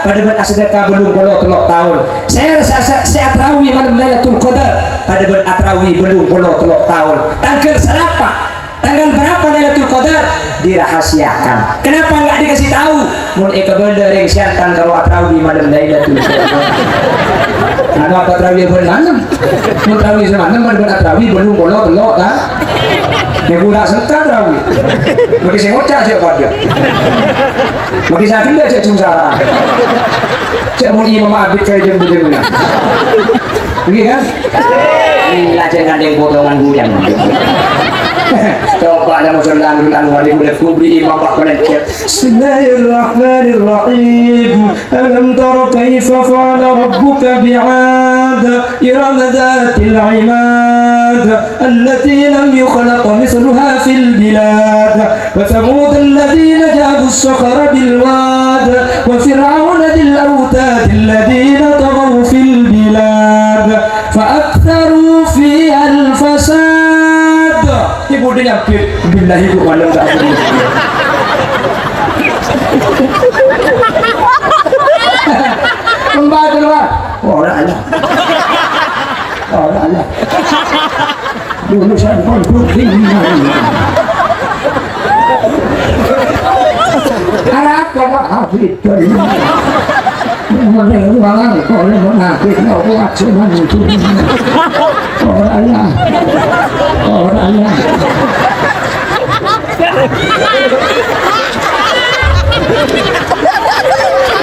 pada bulan sedekah belum telok tahun. Saya tarawih malam Lailatul Qadar pada bulan tarawih belum telok tahun. Tanggal berapa? Tanggal berapa Lailatul Qadar? Dirahasiakan. Kenapa nggak dikasih tahu? Mulai kebenar yang siantan kalau tarawih malam Lailatul Qadar. Ano apa tarawih bulan 6? Mau tarawih semalam pada bulan tarawih belum telok kan? Dia budak serta tarawih. Bagi saya ngocak siapa dia? Bagi saya tidak cek sungsara. Cek mau imam abid kayak jam-jamnya. Begitu kan? Inilah jangan ada yang potongan guyang. Coba ada musulah wali boleh kubri imam bakalan cek. Bismillahirrahmanirrahim. Alam tara kaifa fa'ala rabbuka bi'ad iram dhatil 'imad allati lam yukhlaq mithluha fil bilad wa thamud alladhina jabu as-sakhara bil wad wa fir'auna dhil awtad alladhina taghaw fil bilad fa aktharu fiha al-fasad. Ibu dia nyampe billahi ibu malam tak apa. Membaca lah. Orang Allah. Orang Allah. Dulu saya pun putih. Arab kau hafid dari. Mana orang kau ni mana kita buat cuma itu. Orang Allah. Orang Allah.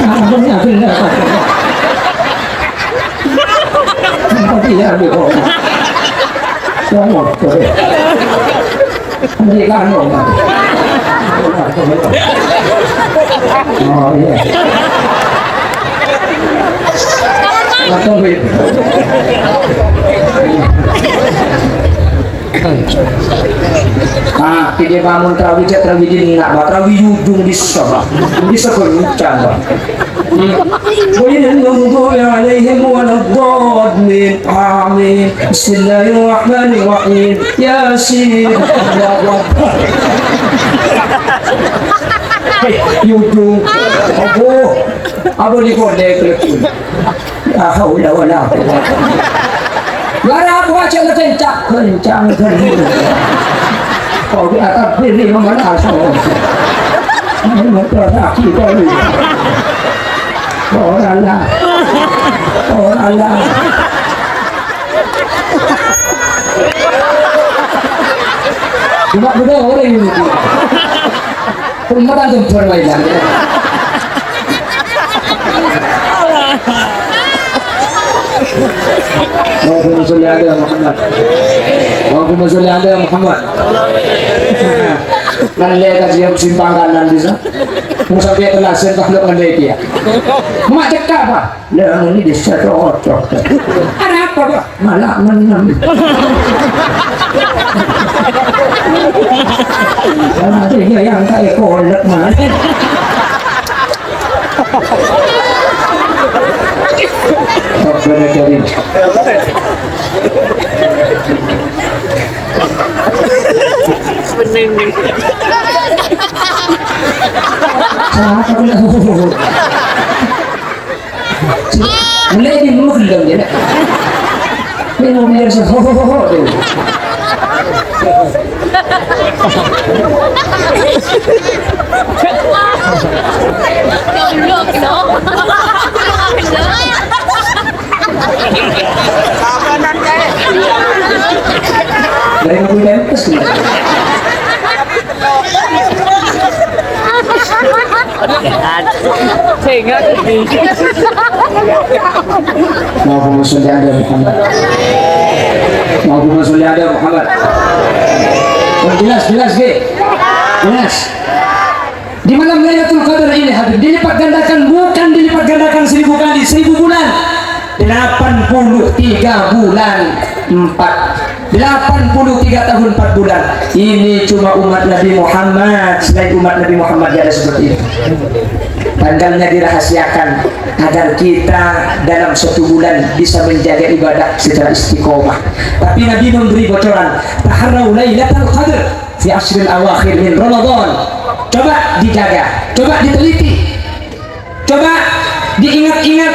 Apa ni apa? Apa dia ni kau? Semua tu. Ini kan orang. Oh ya. Atau begitu. Kita bangun terawih ini nak buat terawih ujung di sebelah canda. Wallahu alaihim waladdallin. Amin. Bismillahirrahmanirrahim. Yasin. Ujung. Apa ni kau dek? Ya haula wala quwwata. Lara aku baca kencang. Kau di atas diri mana asal? Ini teraki kau. Orang Allah. Cuma benda orang ini. Perempuan jempol lagi. Allahumma sholli ala Muhammad. Allahumma sholli ala Muhammad. Nanti kasih simpang kanan bisa. Musa dia telah sentuh nanti dia. Mak cakap apa? Dah ini desa cocok. Ada apa pak? Malah menang. Nanti dia yang kayak kolek mana? Rabbana karim. Bening. Mulai di mulut dia. Minum air sehohoho tu. Dari aku lempes ni. Tengok ni. Allahumma sholli ala Muhammad. Allahumma sholli ala Muhammad. Jelas ke? Jelas. Di malam Lailatul Qadar ini hadir dilipat gandakan, bukan dilipat gandakan 1000 kali, 1000 bulan. 83 bulan 83 tahun 4 bulan. Ini cuma umat Nabi Muhammad. Selain umat Nabi Muhammad ada seperti itu. Tanggalnya dirahasiakan agar kita dalam 1 bulan bisa menjaga ibadah secara istiqomah. Tapi Nabi memberi bocoran, taharrau lailatul qadr fi ashril awakhir min Ramadan. Coba dijaga, coba diteliti, coba diingat-ingat.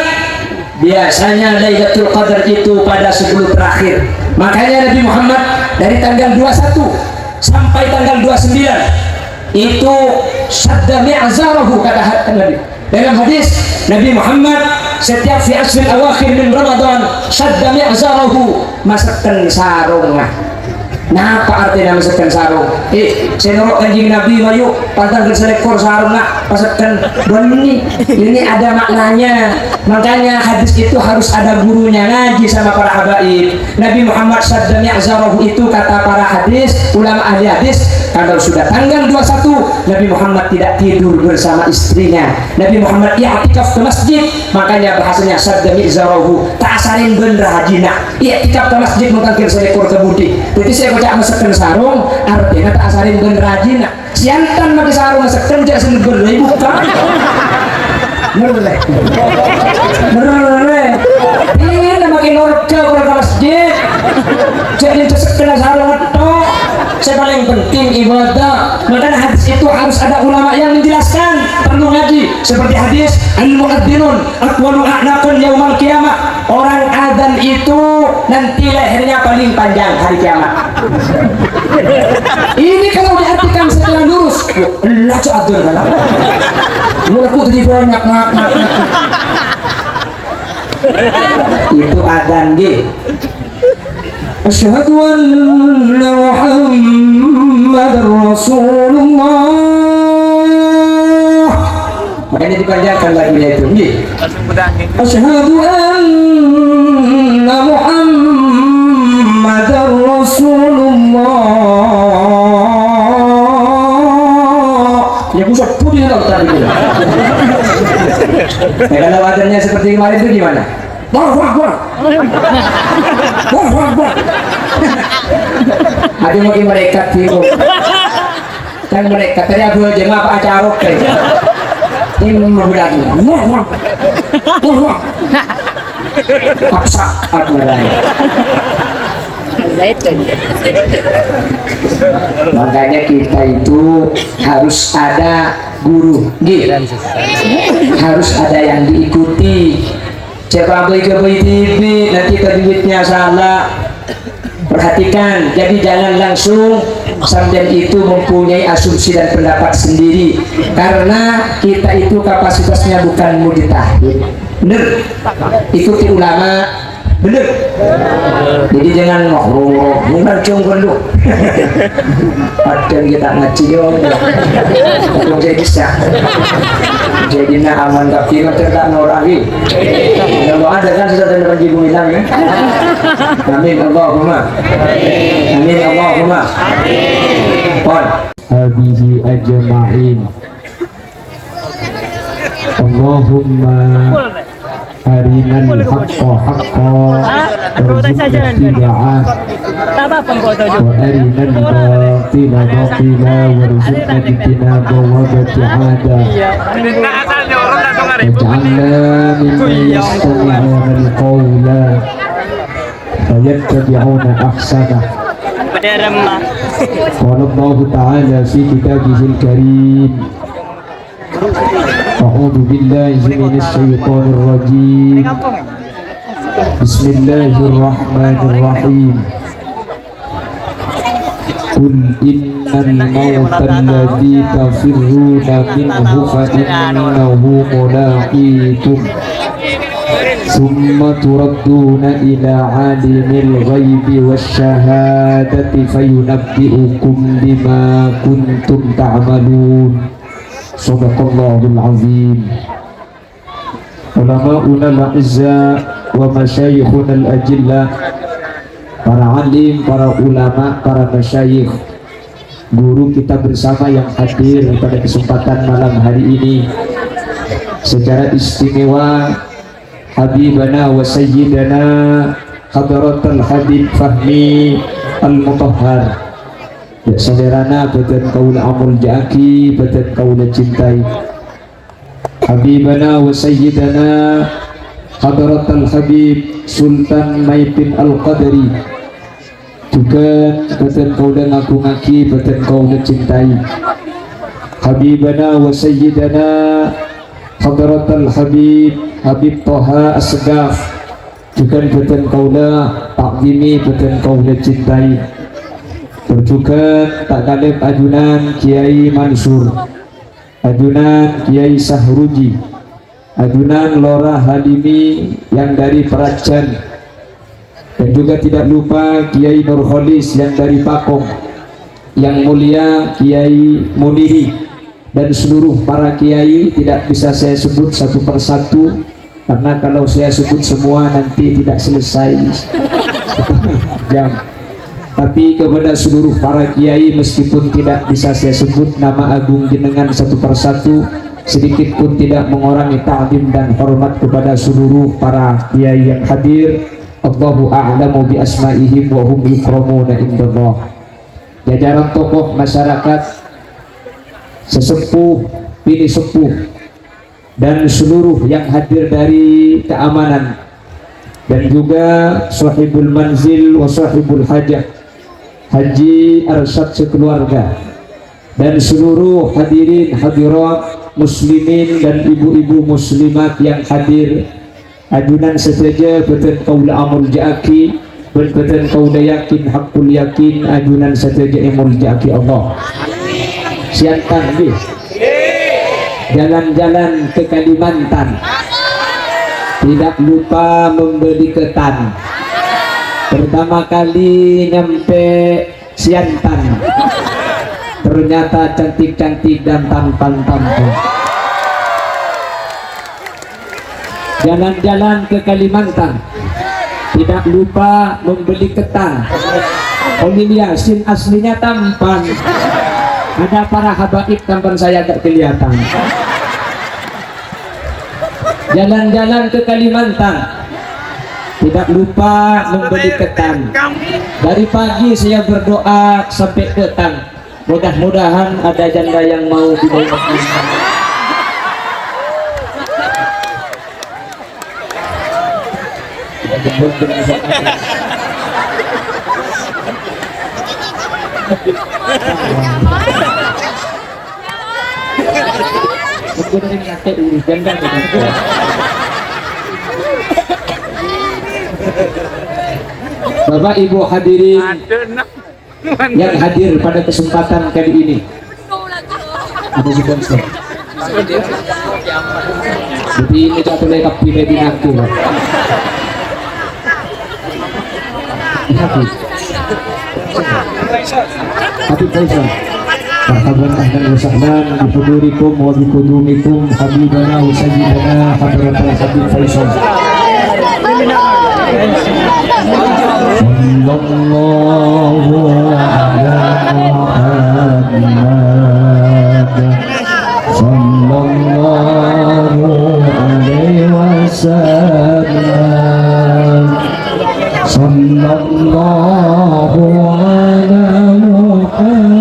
Biasanya Lailatul Qadar itu pada 10 terakhir. Makanya Nabi Muhammad dari tanggal 21 sampai tanggal 29 itu syadda mi'zarahu, kata Nabi. Dalam hadis Nabi Muhammad setiap fi asril awakhir min Ramadan syadda mi'zarahu, masakkan sarungnya. Nah, apa artinya masakkan sarung? Saya norok kanjing Nabi mayu pantang selekor sarung nak pasakkan bani. Ini ada maknanya. Makanya hadis itu harus ada gurunya, ngaji sama para habaib. Nabi Muhammad sadda mi'zarahu itu kata para hadis, ulama ahli hadis, kalau sudah tanggal 21 Nabi Muhammad tidak tidur bersama istrinya. Nabi Muhammad i'tikaf ke masjid, makanya bahasanya sadda mi'zarahu, tak asarin bener hajina. I'tikaf ke masjid mengkangkir selekor ke budi. Jadi saya kocak masakkan sarung, artinya tak asarin bener hajina. Siantan pakai sarung masakkan jak seneng bener buka. Merle, ini nak makin orga ke masjid. Jadi tersekena sarung itu, saya paling penting ibadah. Makanya hadis itu harus ada ulama yang menjelaskan, perlu ngaji. Seperti hadis al-mu'adzzinun aqwalu a'naqan yaumal qiyamah. Orang adzan itu nanti lehernya paling panjang hari kiamat. Ini kalau diartikan secara lurus, lah adzan lah. Mulutku jadi banyak nak. Itu adzan ge. Asyhadu anna Muhammadar Rasulullah. Makanya dipanjangkan lagunya itu. Asyhadu anna Muhammadar Rasulullah. Ya pusat putih tahu tadi. Kalau adzannya seperti kemarin itu gimana? Allahu Akbar. Allahu Akbar. Ada mungkin mereka tiru. Kan mereka tadi aku jemaah Pak Acarok kayak. Ini memberani. Allahu Akbar. Allahu Akbar. Paksa aku lagi. Makanya kita itu harus ada guru, harus ada yang diikuti. Siapa beli TV nanti ke duitnya salah. Perhatikan, jadi jangan langsung sampai itu mempunyai asumsi dan pendapat sendiri, karena kita itu kapasitasnya bukan mujtahid. Bener, ikuti ulama. Bener. Jadi jangan ngobrol, bukan cuma lu. Padahal kita ngaji yo. Untuk jadi bisa. Jadi nak aman tapi tertak norahi. Kalau ada kan sudah ada bagi bilang ya. Amin Allahumma. Amin Allahumma. Pon. Habihi ajma'in. Allahumma arinal haqqa haqqa warzuqna ittiba'ah wa arinal batila batila warzuqna ijtinaba wa ibti'ada waj'alna mimman yastami'una al-qawla fayattabi'una ahsanah. Qala Allah ta'ala fi kitabihil karim. أعوذ بالله من الشيطان الرجيم. بسم الله الرحمن الرحيم. قل إن الموت الذي تفرون منه فإنه ملاقيكم ثم تردون إلى عالم الغيب والشهادة فينبئكم بما كنتم تعملون. Sadaqallahul azim. Ulama'una al-a'izza wa masyayikhuna al-ajilla, para alim, para ulama, para masyayikh, guru kita bersama yang hadir pada kesempatan malam hari ini. Secara istimewa Habibana wa Sayyidana Hadratul Habib Fahmi Al-Mutahhar. Ya saudarana badan kaula amul jaki, badan kaula cintai, Habibana wa Sayyidana Hadratul Habib Sultan Maipin Al-Qadari, juga badan kaula ngaku-ngaki, badan kaula cintai, Habibana wa Sayyidana Hadratul Habib Toha As-Segaf, juga beten kaula takzimi, beten kaula cintai. Juga tak kalib ajunan Kiai Mansur, ajunan Kiai Sahruji, ajunan Lora Halimi yang dari Peracan, dan juga tidak lupa Kiai Nurholis yang dari Pakong, yang mulia Kiai Muniri, dan seluruh para kiai tidak bisa saya sebut satu persatu karena kalau saya sebut semua nanti tidak selesai jam. Tapi kepada seluruh para kiai meskipun tidak bisa saya sebut nama agung jenengan satu persatu, sedikit pun tidak mengurangi ta'zim dan hormat kepada seluruh para kiai yang hadir. Allahu a'lamu bi asma'ihim wa hum yukramuna indallah. Jajaran tokoh masyarakat, sesepuh, bini sepuh, dan seluruh yang hadir dari keamanan, dan juga sahibul manzil wa sahibul hajah Haji Arsyad sekeluarga, dan seluruh hadirin hadirat muslimin dan ibu-ibu muslimat yang hadir. Ajunan sesaja beten kaula amul ja'aki, beten kaula yakin hakul yakin, ajunan sesaja amul ja'aki Allah. Siantan deh, jalan-jalan ke Kalimantan, tidak lupa membeli ketan. Pertama kali nyampe Siantan, ternyata cantik-cantik dan tampan-tampan. Jalan-jalan ke Kalimantan, tidak lupa membeli ketan. Omil Yasin aslinya tampan, ada para habaib tampan saya tak kelihatan. Jalan-jalan ke Kalimantan, tidak lupa membeli ketan. Dari pagi saya berdoa sampai petang, mudah-mudahan ada janda yang mau dibawa. Bapak Ibu hadirin yang hadir pada kesempatan kali ini, ada sponsor. Jadi ini satu lekap pilih di nanti. Habib Faisal, marhaban ahlan wa sahlan bi hudurikum wa bi qudumikum habibana wa sayyidana hadratul Habib Faisal. Sallallahu ala Muhammad sallallahu alaihi wasallam. Sallallahu ala Muhammad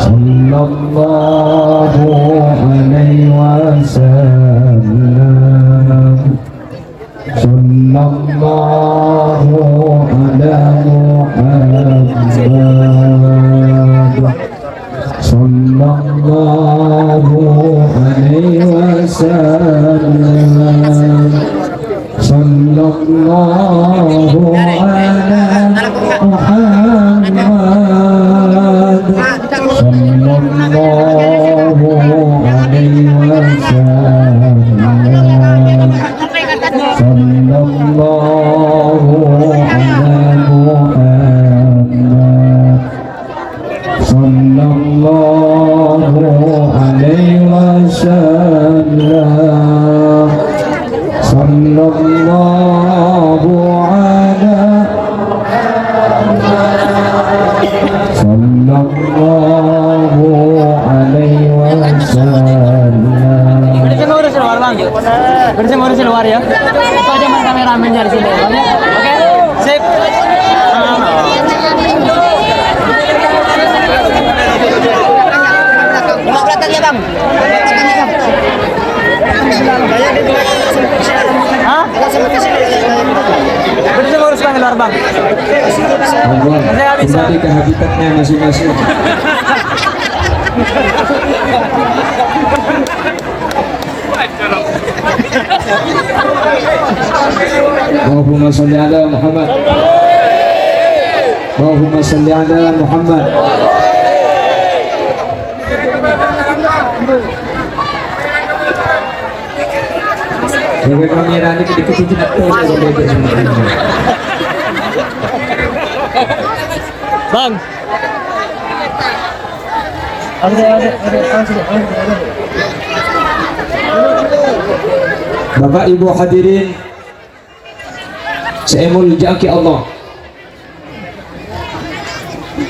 sallallahu alaihi wasallam. Sallallahu ala Muhammad sallallahu alaihi wasallam. Sallallahu ala Muhammad sallallahu alaihi wasallam. Sallallahu ala Muhammad sallallahu alaihi wasallam. Sallallahu ala sallallahu alaihi wasallam. Bersih luar ya. Itu aja mas kameramennya di sini. Oke, sip. Belakang ya bang. Hah? Bersih nguruskan luar bang. Saya bisa. Kembali ke habitatnya masing-masing. Allahumma sholli ala Muhammad. Allahumma sholli ala Muhammad. Jaga kamera ini dikit-dikit tidak tahu. Bang. Bapak Ibu hadirin saya muliakan Allah.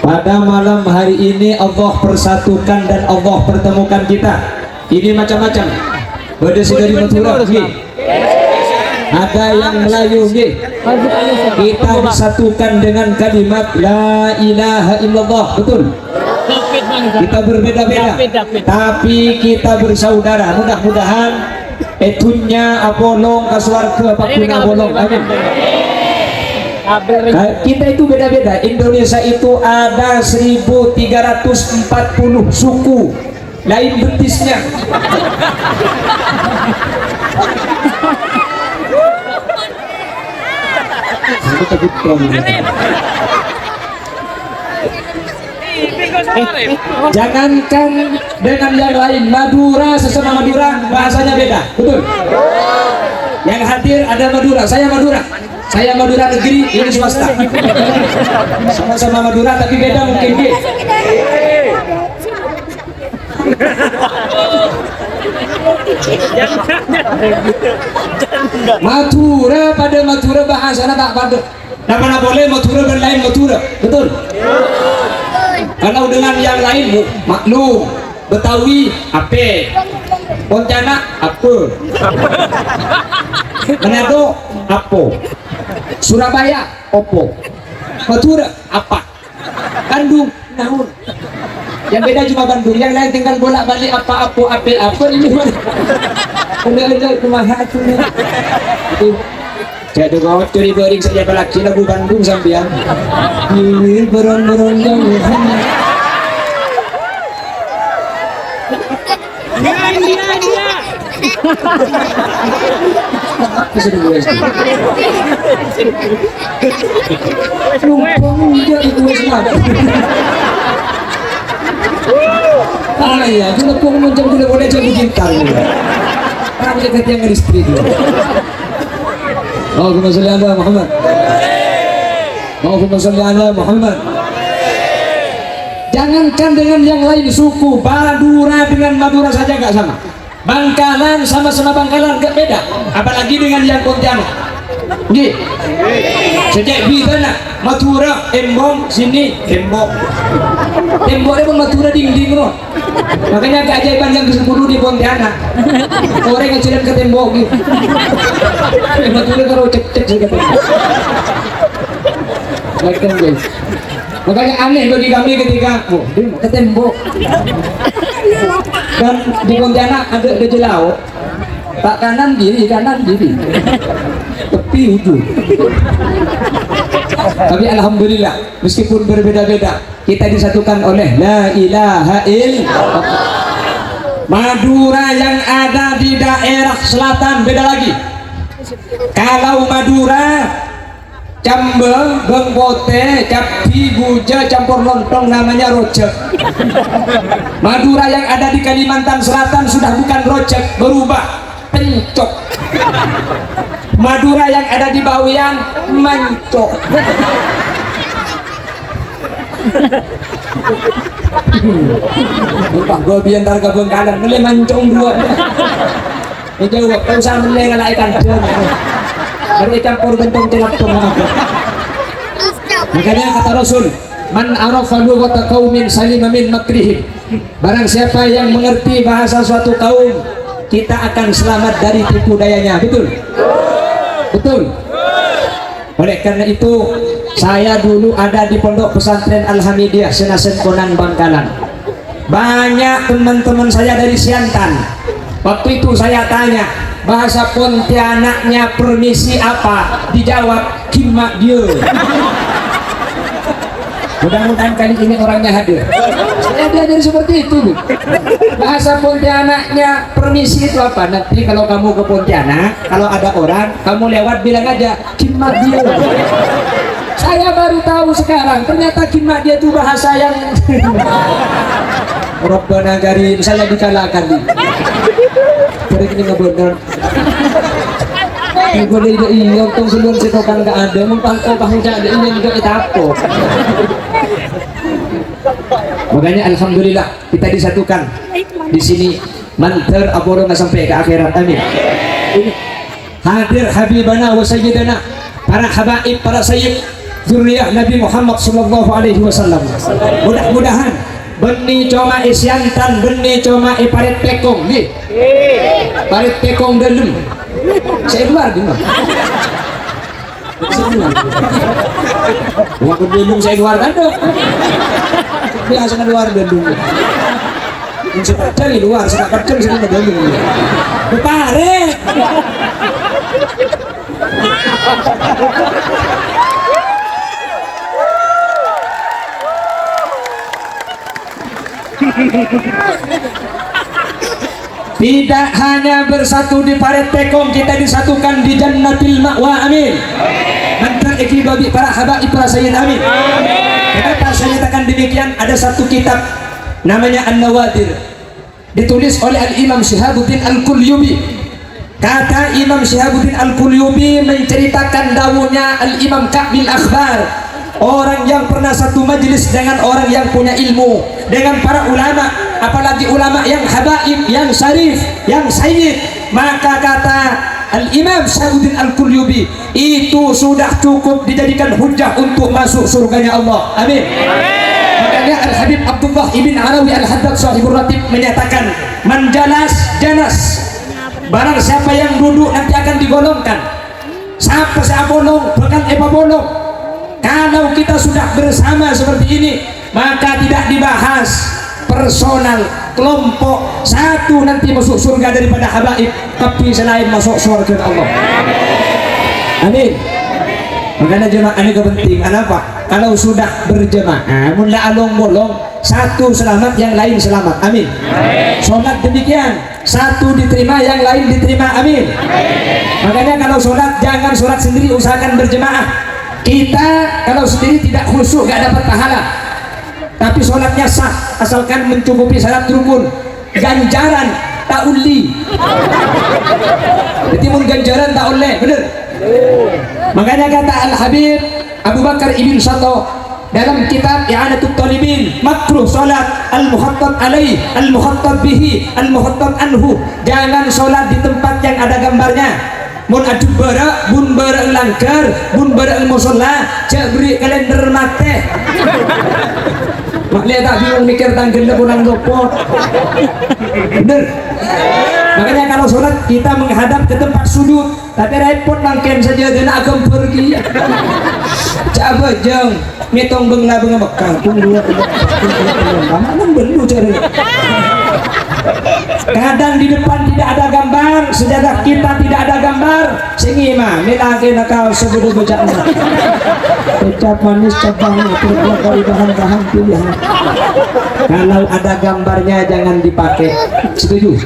Pada malam hari ini Allah persatukan dan Allah pertemukan kita. Ini macam-macam. Berdasi dari Madura, ada yang Melayu, kita disatukan dengan kalimat La ilaha illallah, betul. Kita berbeda-beda, tapi kita bersaudara. Mudah-mudahan etunya abolong kasuarga pakuna bolong. Amin. Kita itu beda-beda. Indonesia itu ada 1340 suku, lain betisnya. Jangankan dengan yang lain, Madura sesama Madura bahasanya beda, betul. Yang hadir ada Madura, saya Madura negeri, ini swasta. Sama-sama Madura tapi beda mungkin. Madura pada Madura bahasanya tak pada. Nah, mana boleh Madura dan lain Madura, betul. Kalau dengan yang lain maklum, Betawi ape, Pontianak apa, Manado apo, Surabaya opo, Madura apa, Bandung naun. Yang beda cuma Bandung, yang lain tinggal bolak-balik apa ini mana? Udah kumaha tuh. Jadi kau curi bering saja pelaki lagu Bandung sampean. Ini beron-beron yang dia. Ya, kita pun macam boleh jadi gitar. Kan dekat yang istri tu. Allahumma sholli ala Muhammad. Allahumma sholli ala Muhammad. Jangankan dengan yang lain suku, Madura dengan Madura saja enggak sama. Bangkalan sama-sama Bangkalan enggak beda, apalagi dengan yang Pontianak. Nggih. Sejak bidana Madura embong sini embong. Temboknya pun Madura dinding loh. Makanya keajaiban yang ke-10 di Pontianak. Orang ngecilan ke tembok gitu. Madura kalau cek-cek sih katanya. Baikkan guys. Makanya aneh bagi kami ketika ke tembok. Dan di Pontianak ada jelau. Tak kanan kiri tepi ujung. Tapi alhamdulillah meskipun berbeda-beda kita disatukan oleh La ilaha illallah. Madura yang ada di daerah selatan beda lagi. Kalau Madura Cambeng, Bengkote, Capti, Buja, campur lontong namanya rojek. Madura yang ada di Kalimantan Selatan sudah bukan rojek, berubah pencok. Madura yang ada di Bawean mencok. Lupa gue biar ke Bengkalan mulai mancung dua. Ini jauh, kau usah mulai ngelaikan dari campur gentong celaptung. Makanya kata Rasul, man arafa lughata qaumin salima min makrihim. Barang siapa yang mengerti bahasa suatu kaum, kita akan selamat dari tipu dayanya. Betul? Betul. Oleh karena itu saya dulu ada di pondok pesantren Al-Hamidiyah Senasen Konan Bangkalan. Banyak teman-teman saya dari Siantan. Waktu itu saya tanya bahasa Pontianaknya permisi apa, dijawab kimak dia. Mudah-mudahan kali ini orangnya hadir. Saya diajari seperti itu Bu. Bahasa Pontianaknya permisi itu apa? Nanti kalau kamu ke Pontianak, kalau ada orang kamu lewat bilang aja Kimat dia. Saya baru tahu sekarang ternyata Kimat dia itu bahasa yang Rabbana Karim, saya dikalahkan nih. Jadi ini nggak benar. Ini boleh iya, untung sebelum si tokan nggak ada, mempangkau kamu jadi ini juga kita apa? Makanya alhamdulillah kita disatukan di sini. Manter aboro nggak sampai ke akhirat, amin. Hadir Habibana wa Sayyidana, para habaib, para sayyid, zuriyah Nabi Muhammad sallallahu alaihi wasallam. Mudah-mudahan benih coma isyantan, benih coma parit pekong nih, parit pekong dalam. Saya luar gimana? Waktu belum saya luar kan dong. Biasa kan luar belum. Yang sepeda di luar, sudah kerja di sini belum. Pare. Tidak hanya bersatu di paret pekong, kita disatukan di jannatil ma'wa, amin. Mantan iki babi para habaib para sayyid, amin. Kenapa saya nyatakan demikian? Ada satu kitab namanya An-Nawadir, ditulis oleh Al-Imam Syihabuddin Al-Qulyubi. Kata Imam Syihabuddin Al-Qulyubi menceritakan dawuhnya Al-Imam Ka'bil Akhbar, orang yang pernah satu majelis dengan orang yang punya ilmu, dengan para ulama, apalagi ulama yang habaib, yang syarif, yang sayyid. Maka kata Al-Imam Syihabuddin Al-Qulyubi, itu sudah cukup dijadikan hujah untuk masuk surganya Allah, amin. Makanya Al-Habib Abdullah ibn Arawi Al-Haddad sahibur ratib menyatakan, menjalas janas, barang siapa yang duduk nanti akan digolongkan. Siapa saya bolong bukan epa bolong. Kalau kita sudah bersama seperti ini, maka tidak dibahas personal, kelompok, satu nanti masuk surga daripada habaib, tapi selain masuk surga Allah, amin. Makanya jemaah ini penting. Kenapa? Kalau sudah berjemaah, mula along bolong, satu selamat, yang lain selamat, amin. Sholat demikian, satu diterima, yang lain diterima, amin. Makanya kalau sholat, jangan sholat sendiri, usahakan berjemaah. Kita kalau sendiri tidak khusyuk, gak dapat pahala. Tapi sholatnya sah, asalkan mencukupi syarat rukun. Ganjaran tak uli. Jadi mun ganjaran tak oleh, bener. Makanya kata Al-Habib Abu Bakar Ibn Sato dalam kitab I'anatut Talibin, makruh salat al-muhattab alaih, al-muhattab bihi, al-muhattab anhu. Jangan salat di tempat yang ada gambarnya. Mun adu bara, bun bara langgar, bun bara musola, cak beri kalender mate. Mak lihat tak bingung mikir tanggal kurang lopot. Bener. Makanya kalau sholat kita menghadap ke tempat sujud, tapi repot mangken saja dan agam pergi. Coba jeng, mitong bengla benga bekal, tunggu. Mana belu cari. Kadang di depan tidak ada gambar, sejadah kita tidak ada gambar. Singima, milaki nakal sebudu bejana. Kecap manis cabang, terlalu bahan-bahan pilihan. Kalau ada gambarnya jangan dipakai. Setuju?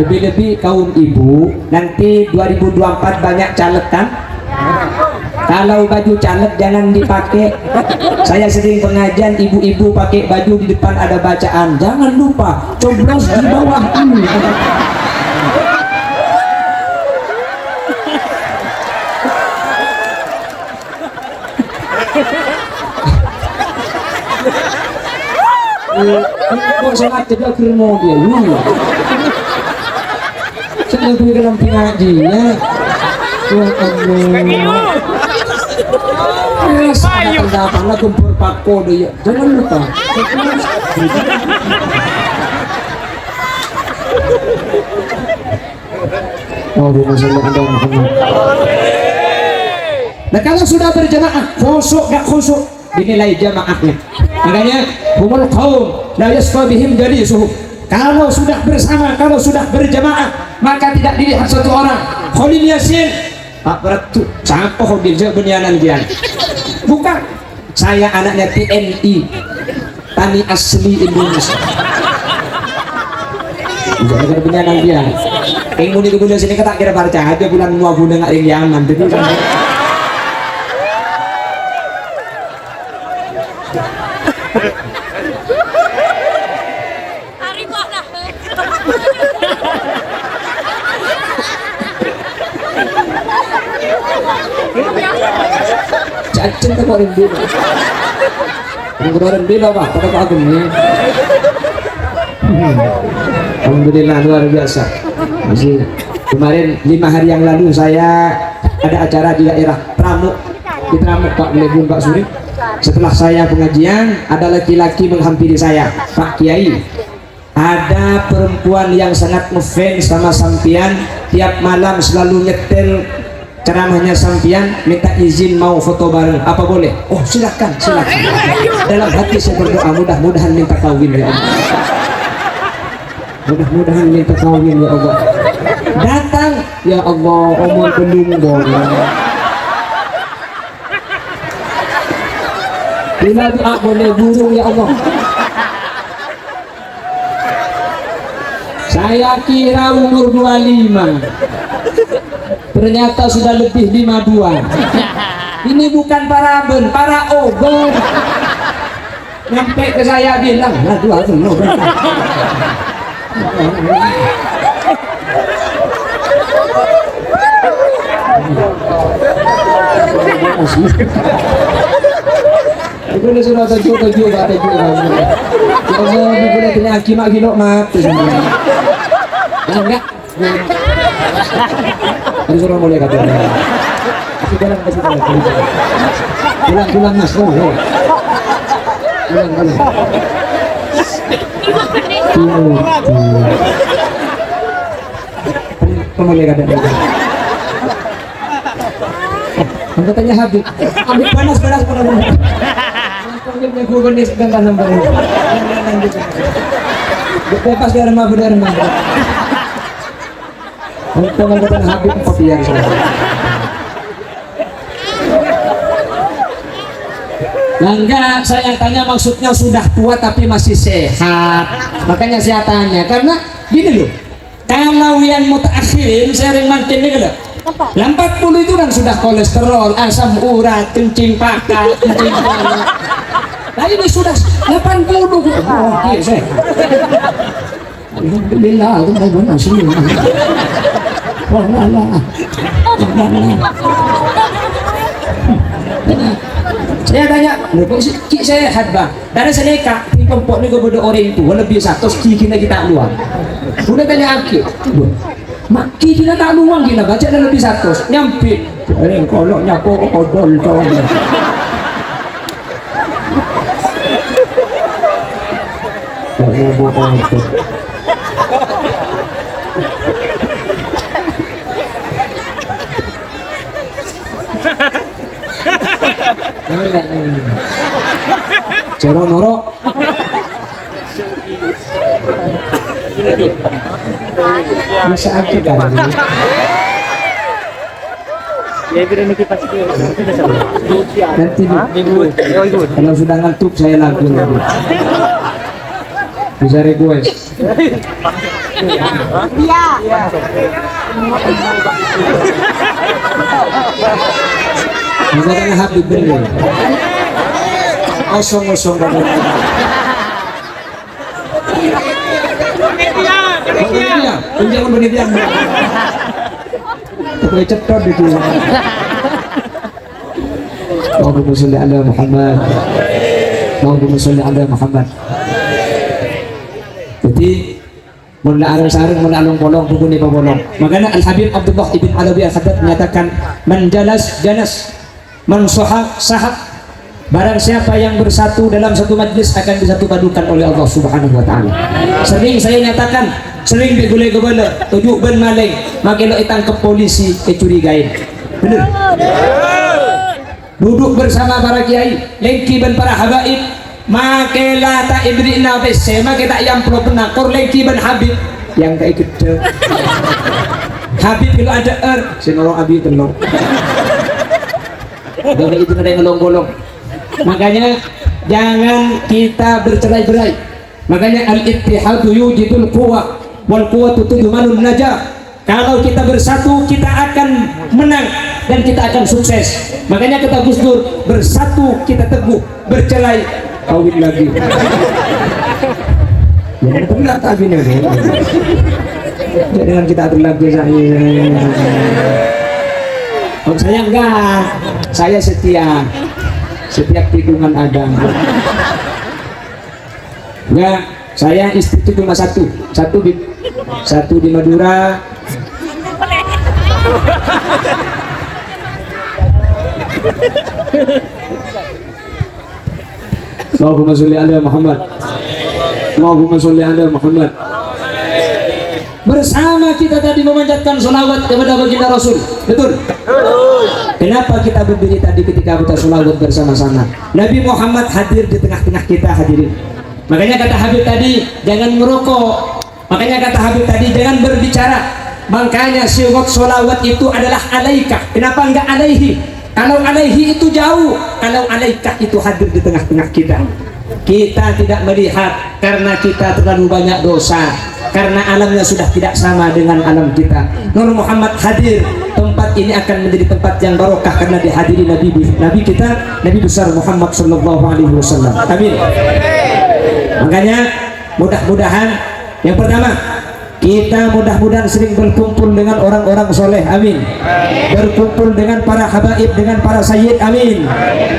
Lebih-lebih kaum ibu, nanti 2024 banyak caleg kan? Kalau baju caleg jangan dipakai. Saya sering pengajian, ibu-ibu pakai baju di depan ada bacaan, jangan lupa coblos di bawah ini. Kok sangat cedek kermo dia lu. Saya lebih dalam pengajian. Tuhan Allah. Sangat pendapatlah kumpul pako dia. Jangan lupa. Allahumma shalli ala Muhammad. Nah kalau sudah berjamaah, khusyuk gak khusyuk dinilai jamaahnya. Makanya humul qaum la yasqa bihim jalisuhum. Kalau sudah bersama, kalau sudah berjamaah, maka tidak dilihat satu orang. Khalil Yasin, Pak Bertu, siapa Khalil Benianan dia? Bukan, saya anaknya TNI. tani asli Indonesia. Jangan kena punya nang dia. Yang muni ke bulan sini kata kira baca aja bulan mua bulan nggak yang Yaman itu. Cacing tak orang bila. Orang bila apa? Pada aku ni. Alhamdulillah luar biasa. Masih kemarin 5 hari yang lalu saya ada acara di daerah Pramuk di Pramuk Pak Lebun Pak Suri. Setelah saya pengajian ada laki-laki menghampiri saya, Pak Kiai. Ada perempuan yang sangat ngefans sama sampian, tiap malam selalu nyetel ceramahnya sampian, minta izin mau foto bareng, apa boleh? Oh silakan, silakan. Dalam hati saya berdoa mudah-mudahan minta kawin ya Allah. Mudah-mudahan minta kawin ya Allah. Datang ya Allah, omong belum boleh. Bila doa boleh burung ya Allah. Saya kira umur 25, ternyata sudah lebih 52. Ini bukan paraben, para ogon. Nyampe ke saya bilang, aduh aduh no. Itu ni sudah tujuh kata juga. Kalau boleh tanya akimak gino mati semua. Enggak. Ada suruh boleh kata. Kasih jalan. Pulang mas. Pulang. Boleh kata. Anda tanya Habib. Habib panas pada. Panggilnya gubernur sedang nampak. Bebas dari rumah. Untuk mengatakan Habib kopi yang enggak, saya tanya maksudnya sudah tua tapi masih sehat. Makanya saya tanya karena gini loh. Kalau yang mutaakhirin sering makin nih loh. 40 itu kan sudah kolesterol, asam urat, kencing pakal, kencing panas. Nah ini sudah 80. Oke, saya. Alhamdulillah, aku mau benar sih. Saya tanya, kok si sehat bang? Dari seneka, di kelompok ni kepada orang itu, lebih satu, kiki kita luar. Udah tanya aku, mak kiki tak luang kita baca dan lebih satu, nyampe. Ini kalau nyapo odol cowok. Coro noro. Bisa aku kan? Ya biar ini kipas itu. Nanti kalau sudah ngantuk saya lagu lagi. Bisa request. Iya. Misalnya Habib bener. Kosong banget. Jangan berdiam. Aku cetot itu. Allahumma sholli ala Muhammad. Allahumma sholli ala Muhammad. Jadi mula arang-arang mula along-polong pukuni pabolong. Makanya Al-Habib Abdullah ibn Alawi Al-Khaddad menyatakan man janas man sahab. Barang siapa yang bersatu dalam satu majlis akan disatu padukan oleh Allah Subhanahu wa taala. Sering saya nyatakan, sering digulai gebala, tujuk ben maling, makin lo ditangkap polisi kecurigain. Benar? Duduk bersama para kiai, lengki ben para habaib, makela tak ibrina bese, makela yang pro penakor lengki ben Habib yang tak ikut. Habib kalau ada sinoro abi telur. Dari itu ada yang bolong-bolong. Makanya jangan kita bercerai-berai. Makanya al-ittihadu yujidul quwwah wal quwwatu tudmanun najah. Kalau kita bersatu kita akan menang dan kita akan sukses. Makanya kata Gus Dur, bersatu kita teguh, bercerai kawin lagi. Jangan pernah kawin lagi. Dengan kita atur lagi saya enggak, saya setia setiap tikungan agama. Ya, saya istri itu cuma satu di Madura. Allahumma sholli ala Muhammad. Allahumma sholli ala Muhammad. Bersama kita tadi memanjatkan sholawat kepada baginda Rasul, betul? Kenapa kita berdiri tadi ketika kita sholawat bersama-sama? Nabi Muhammad hadir di tengah-tengah kita, hadirin. Makanya kata Habib tadi, jangan merokok. Makanya kata Habib tadi, jangan berbicara. Makanya siwat sholawat itu adalah alaika. Kenapa enggak alaihi? Kalau alaihi itu jauh, kalau alaika itu hadir di tengah-tengah kita. Kita tidak melihat karena kita terlalu banyak dosa, karena alamnya sudah tidak sama dengan alam kita. Nur Muhammad hadir, tempat ini akan menjadi tempat yang barokah karena dihadiri Nabi kita, Nabi besar Muhammad sallallahu alaihi wasallam. Amin. Makanya mudah-mudahan yang pertama, kita mudah-mudahan sering berkumpul dengan orang-orang soleh, amin. Berkumpul dengan para habaib, dengan para sayyid, amin.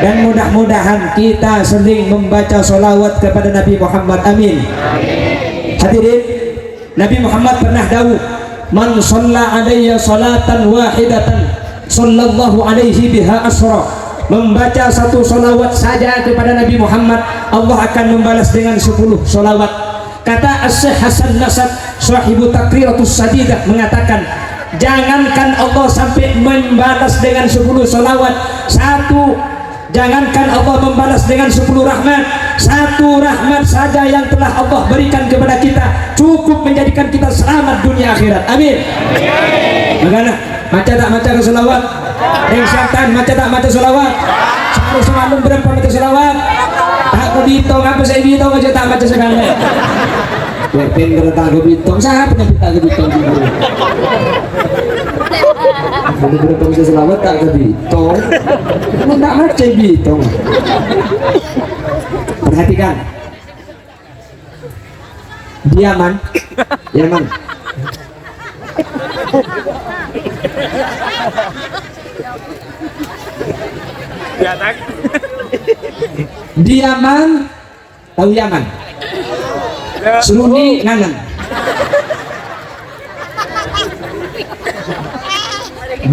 Dan mudah-mudahan kita sering membaca sholawat kepada Nabi Muhammad, amin. Hadirin, Nabi Muhammad pernah dawuh, man shalla alayya salatan wahidatan sallallahu alaihi biha asra. Membaca satu sholawat saja kepada Nabi Muhammad, Allah akan membalas dengan 10 sholawat. Kata As-Syekh Hasan Nasab, sahibu Takriratus Sadidah, mengatakan, jangankan Allah sampai membalas dengan 10 sholawat, jangankan Allah membalas dengan 10 rahmat, 1 rahmat saja yang telah Allah berikan kepada kita cukup menjadikan kita selamat dunia akhirat, amin. Bagaimana? Maca tak maca ke sholawat? Yang syaitan maca tak maca sholawat? Sehari semalam berapa maca sholawat? Aku bitong, apa saya bitong aja tak baca sekali. Pengen tak aku bitong, siapa yang tak aku bitong dulu? Kalau berapa baca selawat tak aku bitong, aku tak baca bitong. Perhatikan, Yaman. Di Yaman, tahu Yaman? Seruni ngangan.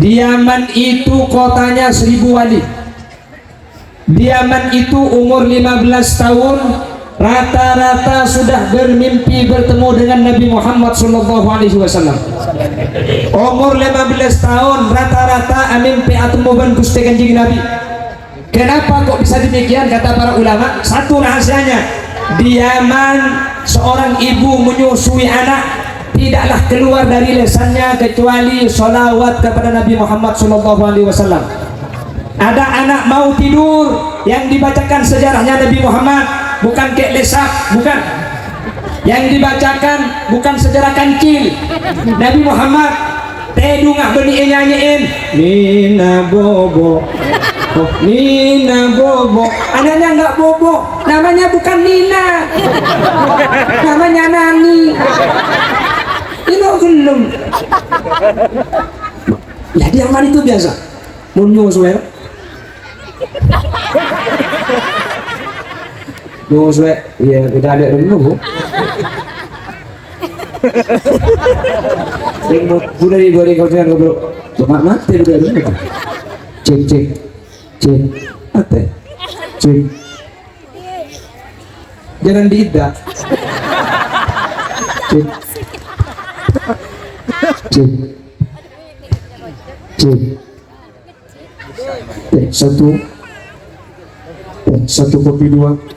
Di Yaman itu kotanya 1000 wali. Di Yaman itu umur 15 tahun rata-rata sudah bermimpi bertemu dengan Nabi Muhammad SAW. Umur 15 tahun rata-rata mimpi atau ban Gusti Kanjeng Nabi. Kenapa kok bisa demikian? Kata para ulama, satu rahasianya, di Yaman seorang ibu menyusui anak tidaklah keluar dari lisannya kecuali sholawat kepada Nabi Muhammad SAW. Ada anak mau tidur yang dibacakan sejarahnya Nabi Muhammad, bukan kek lesak, bukan. Yang dibacakan bukan sejarah kancil. Nabi Muhammad tedungah beni nyanyiin Nina Bobo. Oh, Nina Bobo, anaknya nggak Bobo, namanya bukan Nina, namanya Nani. Ini belum. Jadi yang mana itu biasa, munyuswer, munyuswer, ya kita ada dulu. Yang mau budak di goreng kau jangan ngobrol, cuma mati budak dulu. Cek. Ate, cing, jangan diidak, cing, satu kopi 2.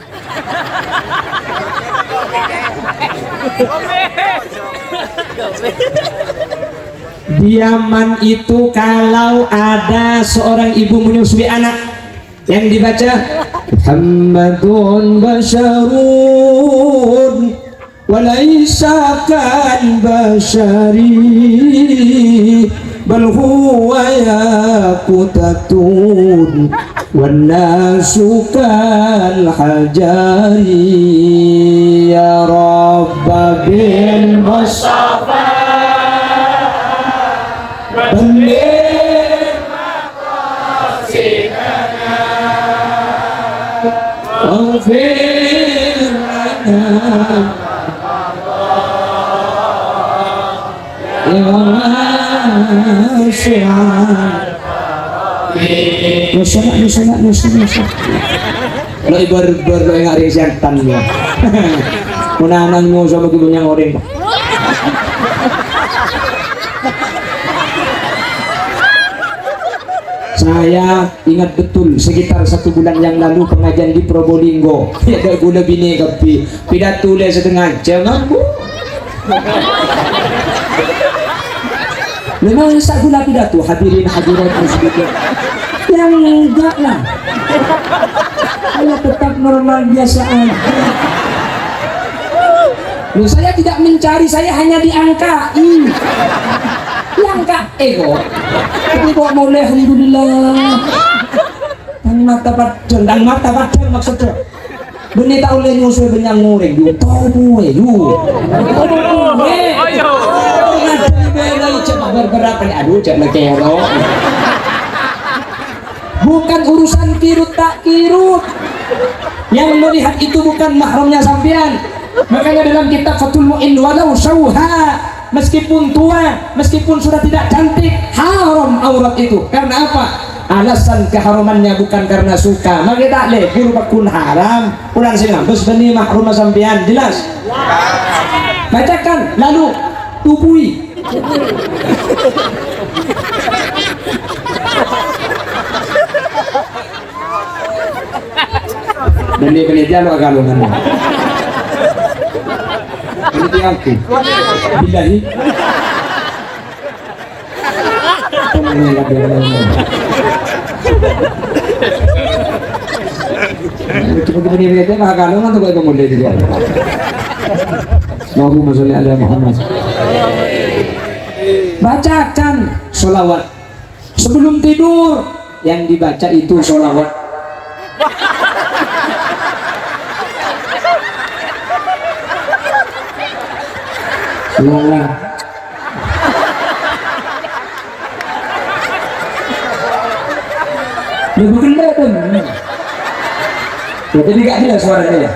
Di Yaman itu kalau ada seorang ibu menyusui anak yang dibaca Muhammadun basyarun walaysa kal basyari bal huwa yaqutatun wan nasu kal hajari ya rabba bil mustafa balligh maqasidana waghfir lana lo ibar-ibar lo yang hari setan ya unanang mo sama gubernnya orang saya ingat betul sekitar 1 bulan yang lalu pengajian di Probolinggo ya ada gula bini kapi pidato le setengah jam aku memang saya gula pidato hadirin hadirat muslimin yang enggak lah saya tetap normal biasa aja. Loh, saya tidak mencari, saya hanya diangkai diangka ego tapi kok boleh alhamdulillah tang mata padang maksudnya benih tak oleh nyusul benyang ngoreng yuk tahu yuk ayo berberapa nih aduh jangan kero bukan urusan kirut tak kirut yang melihat itu bukan mahramnya sampean. Makanya dalam kitab Fathul Mu'in walau syauha meskipun tua meskipun sudah tidak cantik haram aurat itu karena apa alasan keharamannya bukan karena suka maka tak leh kurupakun haram ulang sini bos benih mahrum sampean jelas bacakan lalu tubui benih jalo agalungan ini aku bilahi cukup benih itu mah agalungan tuh kayak pemuda juga Allahumma sholli ala Muhammad bacakan sholawat sebelum tidur yang dibaca itu sholawat lebih gede tuh ya, jadi gak jelas suaranya ya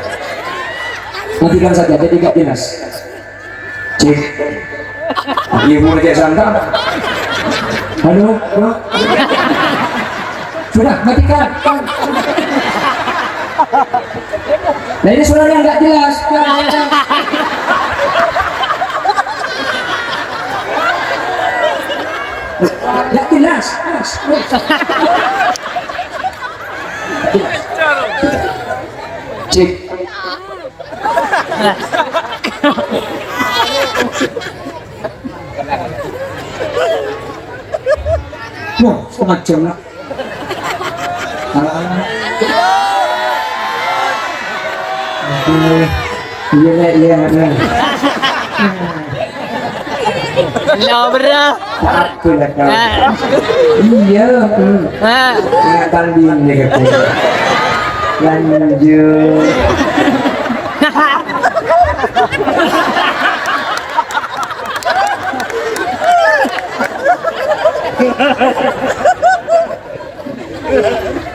matikan saja jadi gak jelas cek ibu aja santap halo sudah matikan nah ini suara yang gak jelas gak jelas cek wah setengah jam lah iya Lobre. Aku lah kau. Iya. Ingatan bini katanya. Lanjut.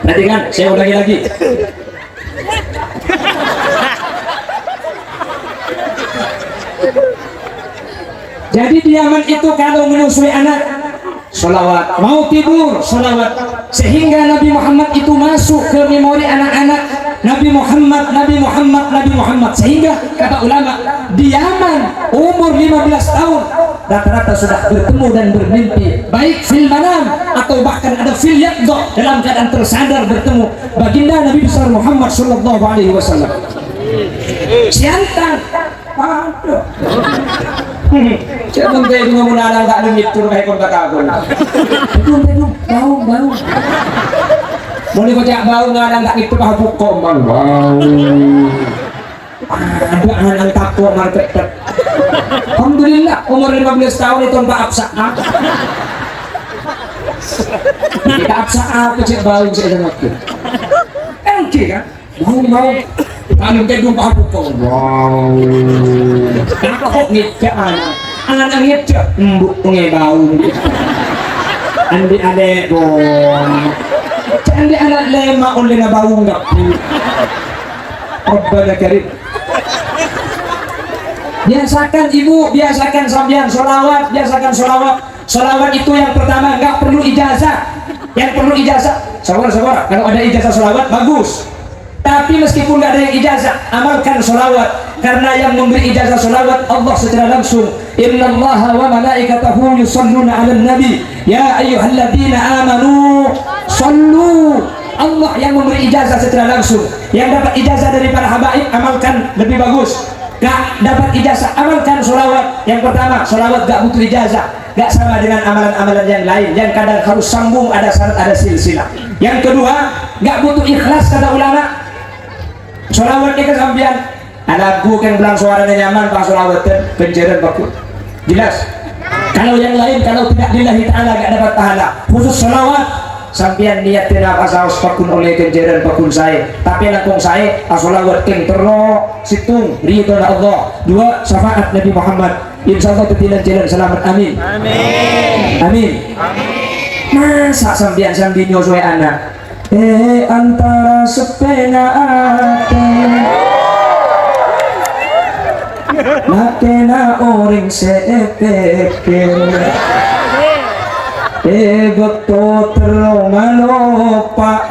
Nanti kan saya ulangi lagi. Jadi diaman itu kalau menyusui anak sholawat, mau tidur sholawat, sehingga Nabi Muhammad itu masuk ke memori anak-anak Nabi Muhammad, sehingga kata ulama diaman umur 15 tahun rata-rata sudah bertemu dan bermimpi baik fil manam atau bahkan ada fil yaqdha dalam keadaan tersadar bertemu baginda Nabi besar Muhammad sallallahu alaihi wasallam. Siantang aduh siapa kayak itu mengenal nggak limit turun kayak kontak aku bau boleh kocak bau ngadang tak itu kah buko man bau ada anak takut market. Alhamdulillah umur 15 tahun itu mbak absa'a kita absa'a kocak bau saya dengar tu oke kan bau kalau kita jumpa buko bau kenapa kok ngejak anak ngejak embuk bau andi adek dong andi anak lema oleh na bau enggak Rabbana karim. Biasakan ibu, biasakan sambian sholawat, biasakan sholawat. Sholawat itu yang pertama enggak perlu ijazah. Yang perlu ijazah, saudara-saudara, kalau ada ijazah sholawat bagus. Tapi meskipun enggak ada yang ijazah, amalkan sholawat. Karena yang memberi ijazah sholawat Allah secara langsung. Innallaha wa malaikatahu yusalluna 'alan nabi. Ya ayyuhalladzina amanu sallu. Allah yang memberi ijazah secara langsung. Yang dapat ijazah dari para habaib amalkan lebih bagus. Gak dapat ijazah amalkan sholawat. Yang pertama sholawat gak butuh ijazah, gak sama dengan amalan-amalan yang lain yang kadang harus sambung, ada syarat, ada silsilah. Yang kedua gak butuh ikhlas kata ulama. Sholawat ini kesampian ada lagu yang bilang suaranya nyaman pas sholawat penjara baku jelas. Kalau yang lain kalau tidak lillahi ta'ala gak dapat pahala. Khusus sholawat sampian niat tidak asaus pakun oleh kenjeran pakun saya tapi nakong saya asolawat keng terlo situng ridho na Allah. Dua syafaat Nabi Muhammad insyaallah ketilan jalan selamat amin amin. Masa sampian sambil nyosoy anak antara sepena ate nakena orang sepeke beto terlalu malupa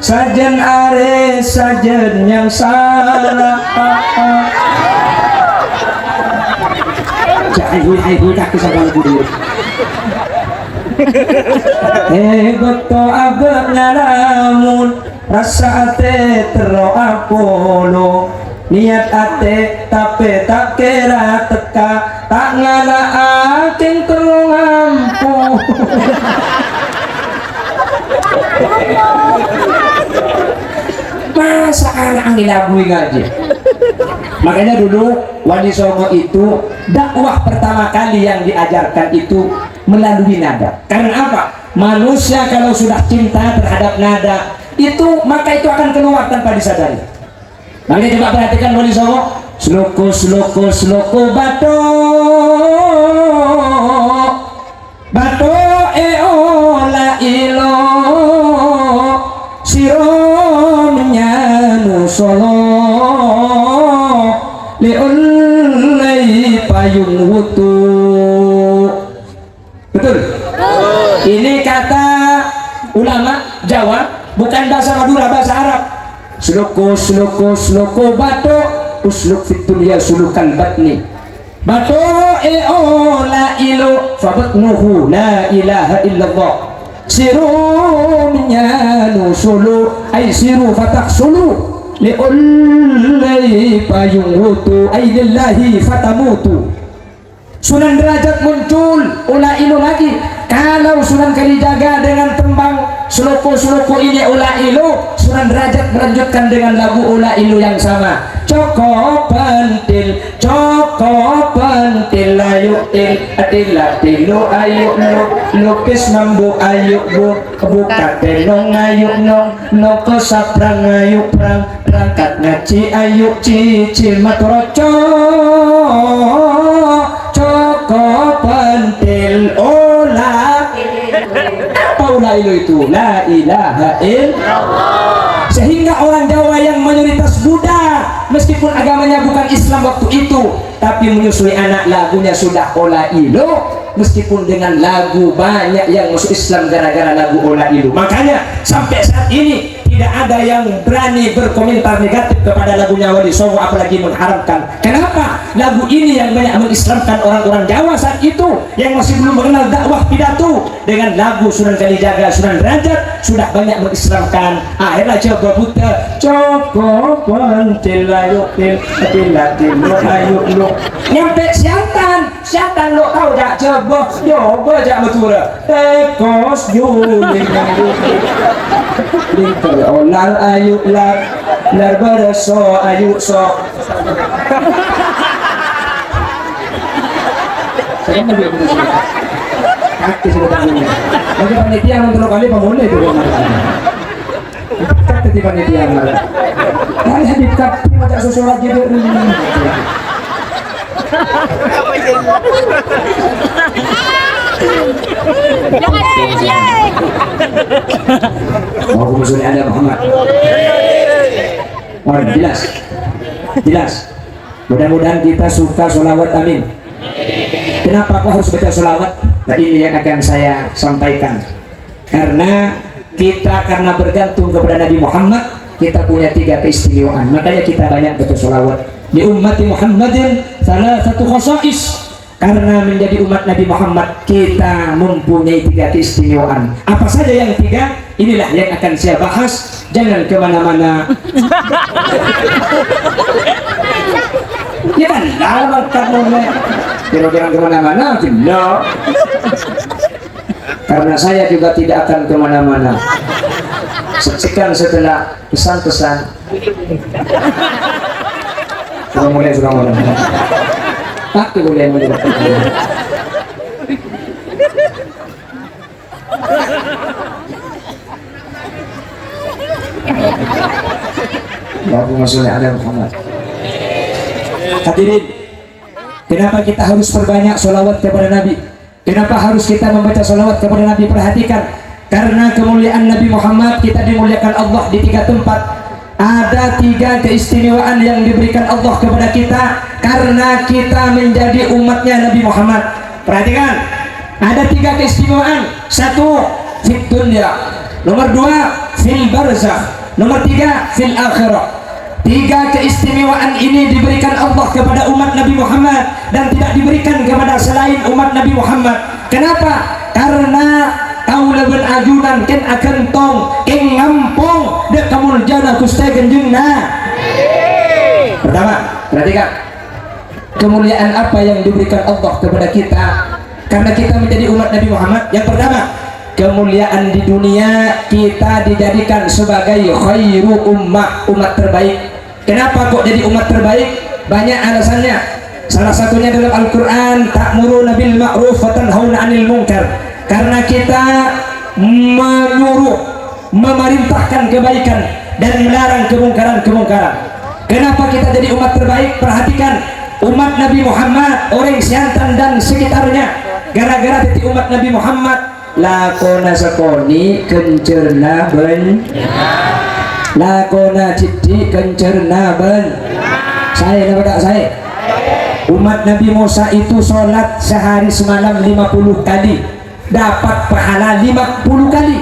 sajen are sajen yang salah ibu kaki sama dulu beto abad ngalamun rasa ate terlalu apolo niat ate tapi tak kira teka tak ngala aking terlalu ngampu. Masa anak ang dilabui ngaji. Makanya dulu Wali Songo itu dakwah pertama kali yang diajarkan itu melalui nada. Karena apa? Manusia kalau sudah cinta terhadap nada itu maka itu akan keluar tanpa disadari. Makanya coba perhatikan Wali Songo. Sloko sloko sloko bato bato ola ilo siro menyanu solo leolai payung wutu. Betul? Ini kata ulama Jawa, bukan bahasa Madura, bahasa Arab. Sloko sloko sloko bato usluk fit dunya sulukan batni bato la ilo fabatnuhu la ilaha illallah siru minyanu sulu ay siru fatak sulu liullai payung wutu ay lillahi fatamutu. Sunan Derajat muncul ula ilo lagi. Kalau Sunan Kalijaga dengan tembang Suloko-suloko ini ula ilo, Sunan Derajat melanjutkan dengan lagu ula ilo yang sama. Coko pentil ayu til adila tilu ayu lo lukis mambu ayu bu buka tenong ayu nong noko saprang ayu prang berangkat ngaji ayu cicil matoroco coko pentil ola apa ula ilo itu? La ilaha illallah. Sehingga orang Jawa yang mayoritas Buddha meskipun agamanya bukan Islam waktu itu tapi menyusui anak lagunya sudah ola ilo, meskipun dengan lagu banyak yang masuk Islam gara-gara lagu ola ilo. Makanya sampai saat ini tidak ada yang berani berkomentar negatif kepada lagunya Wali Songo apalagi mengharamkan. Kenapa? lagu ini yang banyak mengislamkan orang-orang Jawa saat itu yang masih belum mengenal dakwah pidato. Dengan lagu Sunan Kalijaga, Sunan Derajat sudah banyak mengislamkan. Akhirnya coba buta coba pentil layuk til tilatin lo ayuk lo nyampe siantan lo tahu tak coba jak betul tekos juling lingkar olar ayuk lar berso ayuk so. Saya mau bilang kaki sebetulnya. Bagi panitia untuk kali pemulai itu kata di panitia malah. Kali hadip kaki macam sesuatu gitu. Allahumma sholli ala Muhammad. Jelas. Mudah-mudahan kita suka sholawat, amin. Kenapa kok harus baca sholawat? Tadi ini yang akan saya sampaikan. Karena bergantung kepada Nabi Muhammad, kita punya 3 keistimewaan. Makanya kita banyak baca sholawat. Di ummati Muhammadin salah satu khosais. Karena menjadi umat Nabi Muhammad, kita mempunyai 3 keistimewaan. Apa saja yang 3? Inilah yang akan saya bahas. Jangan kemana-mana. Ya kan, dalam karena jangan kemana-mana, no. Karena saya juga tidak akan kemana-mana. Saksikan setelah pesan-pesan. Sudah mulai. Tak boleh mulai. Allahumma sholli ala Muhammad. Hadirin, kenapa kita harus perbanyak sholawat kepada Nabi? Kenapa harus kita membaca sholawat kepada Nabi? Perhatikan, karena kemuliaan Nabi Muhammad, kita dimuliakan Allah di 3 tempat. Ada 3 keistimewaan yang diberikan Allah kepada kita karena kita menjadi umatnya Nabi Muhammad. Perhatikan, ada 3 keistimewaan. 1, fid dunya. Nomor 2, fil barzakh. Nomor 3, fil akhirah. 3 keistimewaan ini diberikan Allah kepada umat Nabi Muhammad dan tidak diberikan kepada selain umat Nabi Muhammad. Kenapa? Karena kaula ben ajudan ken akan tong ken ngampong dek kamul jana kustai genjengna. Pertama, perhatikan kemuliaan apa yang diberikan Allah kepada kita karena kita menjadi umat Nabi Muhammad. Yang pertama, kemuliaan di dunia, kita dijadikan sebagai khairu umat terbaik. Kenapa kok jadi umat terbaik? Banyak alasannya. Salah satunya dalam Al-Quran, ta'muruna bil ma'ruf wa tanhauna 'anil munkar. Karena kita menyuruh, memerintahkan kebaikan dan melarang kemungkaran. Kenapa kita jadi umat terbaik? Perhatikan, umat Nabi Muhammad, orang Siantan dan sekitarnya, gara-gara titik umat Nabi Muhammad lakona sakoni kencerna ben, lakona citi kencerna ben. Saya dapat tak saya? Umat Nabi Musa itu sholat sehari semalam 50 kali, dapat pahala 50 kali.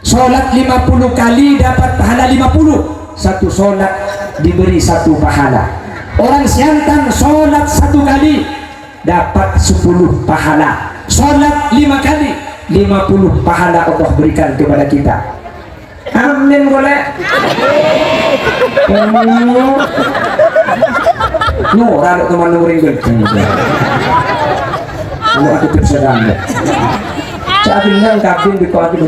Sholat 50 kali dapat pahala 50. Satu sholat diberi 1 pahala. Orang Siantan sholat 1 kali dapat 10 pahala. Sholat 5 kali 50 pahala Allah berikan kepada kita. Amin boleh. No, rado teman nuring ganteng. Kalau aku bisa gambar. Saat ini kabin di kau aku.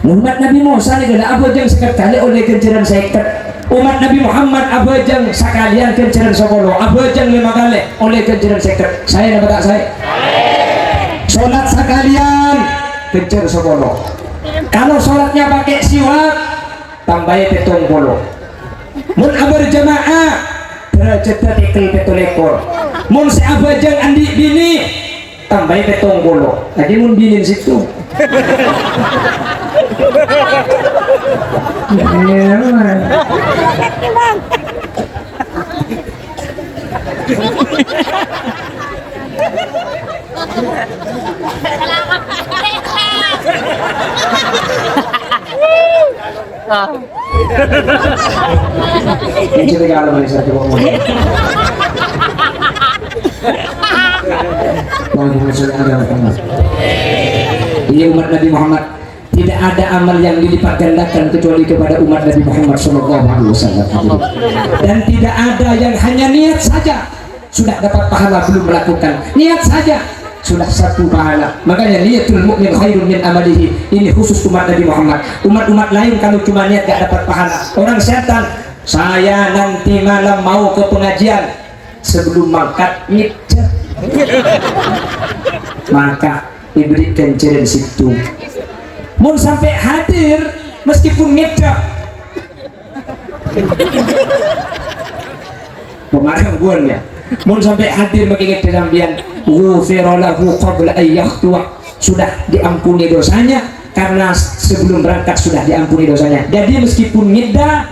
Umat Nabi Musa ni kena apa jeng sekali oleh kenceran seket. Umat Nabi Muhammad apa jeng sekalian kenceran 10, apa jeng 5 kali oleh kenceran seket. Saya dapat tak saya? Sholat sekalian kencer 10. Kalau sholatnya pakai siwak, tambahin petong polo. Mun abar jamaah derajatnya tikil petol ekor. Mun seaba jeng andi bini, tambahin petong polo. Tadi mun binin situ. Ini cerita kalau Malaysia coba ngomong. Allahumma sholli ala Muhammad. Ini umat Nabi Muhammad, tidak ada amal yang dilipat gandakan kecuali kepada umat Nabi Muhammad SAW. Dan tidak ada yang hanya niat saja sudah dapat pahala belum melakukan. Niat saja sudah satu pahala. Makanya niatul mukmin khairun min amalihi. Ini khusus umat Nabi Muhammad. Umat-umat lain kalau cuma niat gak dapat pahala. Orang setan, saya nanti malam mau ke pengajian, sebelum mangkat niat, maka diberikan ceren situ. Mau sampai hadir meskipun niat. Pemarah gue ya. Mau sampai hadir mengingat kesambian ghufira lahu qabla an yakhtuwa, sudah diampuni dosanya karena sebelum berangkat sudah diampuni dosanya. Jadi meskipun ngida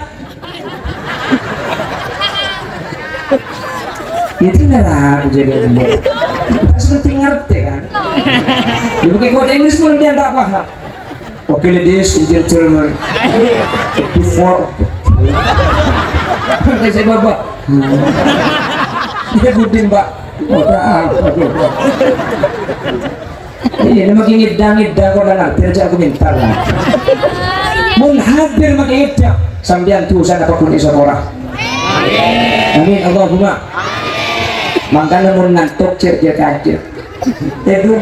itu lah jadi kita seperti ngerti kan. Dipakai kode Inggris pun dia tak paham. Oke ladies and gentlemen, before saya bapak dia budin pak. Iya, nama ngidang-ngidang kau dah nanti aja aku minta lah. Mun hadir mengidang sambian tulisan apapun iso orang. Amin Allahumma. Makanya mun ngantuk cerita kadir. Teduh.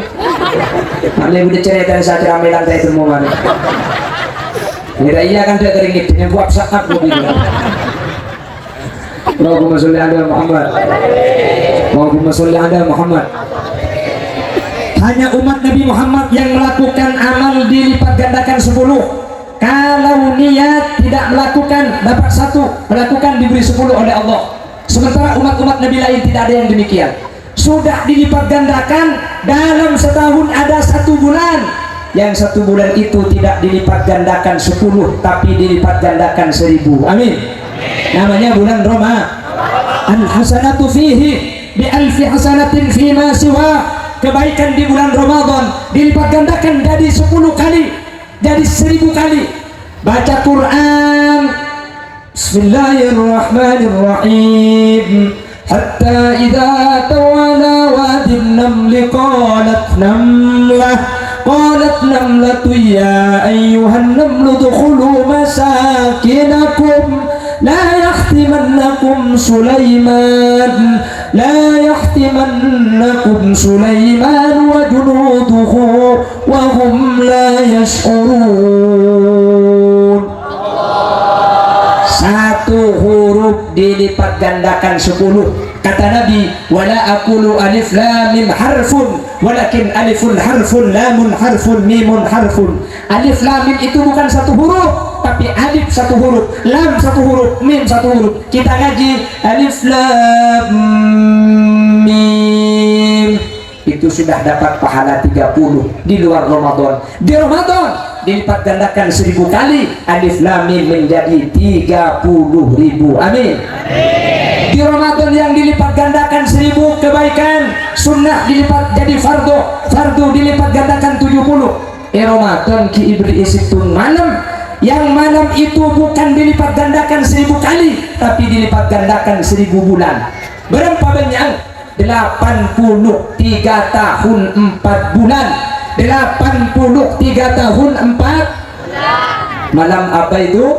Nanti udah cerita saat ramai lantai semua mana. Mira iya kan dia teringit yang buat saat aku bilang. Allahumma sholli ala Muhammad. Allahumma sholli ala Muhammad. Hanya umat Nabi Muhammad yang melakukan amal dilipat gandakan 10. Kalau niat tidak melakukan dapat 1, melakukan diberi 10 oleh Allah. Sementara umat-umat Nabi lain tidak ada yang demikian. Sudah dilipat gandakan dalam setahun ada 1 bulan. Yang 1 bulan itu tidak dilipat gandakan 10 tapi dilipat gandakan 1000. Amin. Namanya bulan Ramadan. Al-hasanatu fihi bi alfi hasanatin fima siwa. Kebaikan di bulan Ramadan dilipat gandakan jadi 10 kali, jadi 1000 kali. Baca Quran. Bismillahirrahmanirrahim. Hatta idza tawala wadin namli qalat namlatu ya ayyuhan namlu dukhulu masakinakum la yahtimannakum Sulaiman wa junuduhu wa hum la yash'urun. 1 huruf dilipat gandakan 10. Kata Nabi, wala aqulu alif lam mim harfun walakin alifun harfun lamun harfun mimun harfun. Alif lam mim itu bukan 1 huruf, tapi alif 1 huruf, lam 1 huruf, mim 1 huruf. Kita ngaji alif lam mim itu sudah dapat pahala 30 di luar Ramadan. Di Ramadan dilipat gandakan 1000 kali, alif lam mim menjadi 30.000. Amin. Di Ramadan yang dilipat gandakan 1000 kebaikan, sunnah dilipat jadi fardu dilipat gandakan 70. Ramadan ki iblis itu malam, yang malam itu bukan dilipat gandakan 1000 kali tapi dilipat gandakan 1000 bulan. Berapa banyak? 83 tahun 4 bulan. 83 tahun 4 malam apa itu?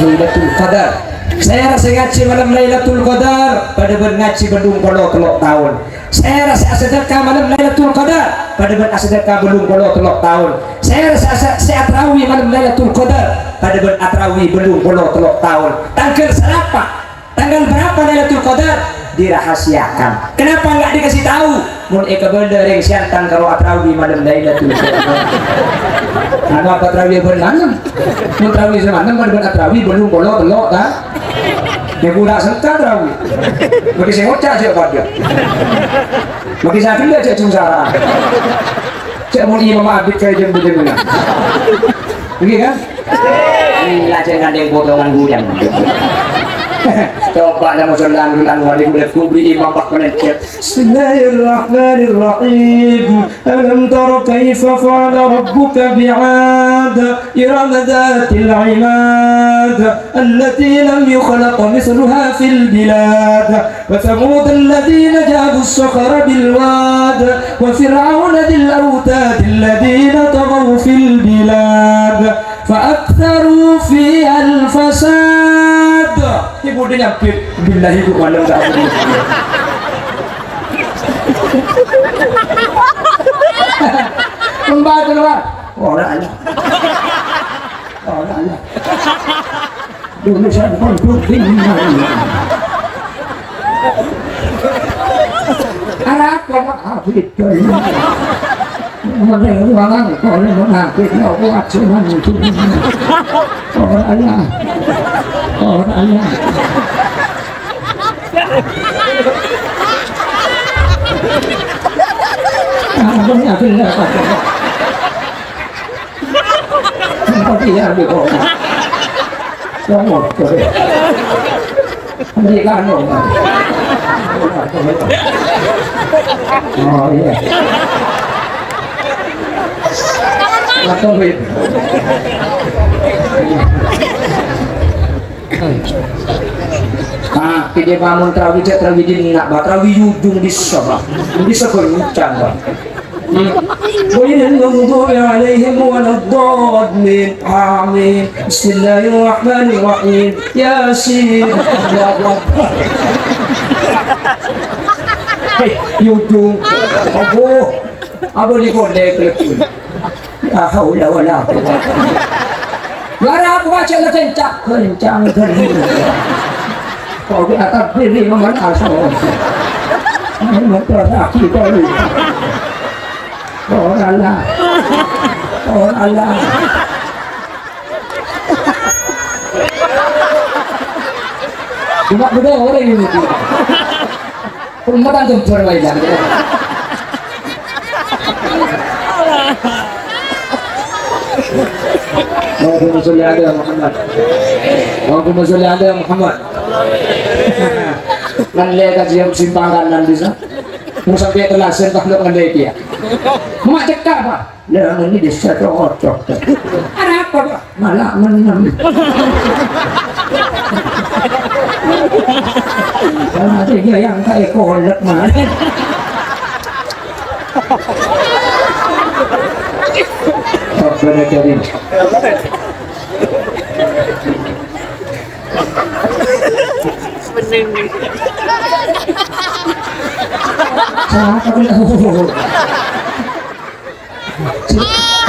Lailatul Qadar. Saya rasa ngaji malam Lailatul Qadar pada ngaji bedung polo telok tahun. Saya rasa sedekah malam Lailatul Qadar pada sedekah bedung polo telok tahun. Saya rasa saya tarawih malam Lailatul Qadar pada tarawih bedung polo telok tahun. Tanggal berapa Lailatul Qadar? Dirahasiakan. Kenapa nggak dikasih tahu? Mun eka bener yang siantan kalau atrawi malam Lailatul Qadar. Anu apa atrawi bermalam? Mun atrawi semalam pada atrawi belum bolok dah. Ya budak serta atrawi. Bagi saya ngocak siapa dia? Bagi saya tidak cek sungsara. Cek mun imam abid kayak jam-jam mana? Begini kan? Inilah jangan ada yang potongan gudang. Coba nama sallallahu alaihi wa kubri imam bakmanet. Bismillahirrahmanirrahim. Alam tara kaifa fa'ala rabbuka bi'ad iram dhatil 'imad allati lam yukhlaq mithluha fil bilad wa thamud alladhina jabu as-sakhara bil wad wa fir'auna dhil awtad alladhina taghaw fil bilad فأكثروا فيها الفساد. Ibu dia nyapit billahi ibu malam tak apa. Membaca luar. Orang Allah. Orang Allah. Dulu saya konflik dengan anak kau habis jadi. Mereka orang kalau mengaku kau buat cuma itu orang Allah, orang Allah. Apa ni aku nak kata? Kau dia ada kau. Kau mau kau. Ni kan orang. Oh iya. Atau wait. Kita bangun terawih di nak terawih ujung di sabah, di sekerucan. Walilmaghdubi alaihim waladdallin. Amin. Bismillahirrahmanirrahim. Yasin. Ujung. Apa ni kau lek? La haula wala quwwata. Lara aku baca la kencang. Kau di atas diri memang asal. Memang teraki kau. Oh Allah. Oh Allah. Cuma berdua orang ini. Perempuan tempur wajah. Allahumma sholli ala Muhammad. Allahumma sholli ala Muhammad. Nan lihat siang simpangan nan bisa. Mau sampai telasen tak nak ngandai dia. Mak cekak apa? Lah ini desa cocok. Ada apa pak? Malah menang. Karena dia yang kayak kolak mana? Rabbana karim.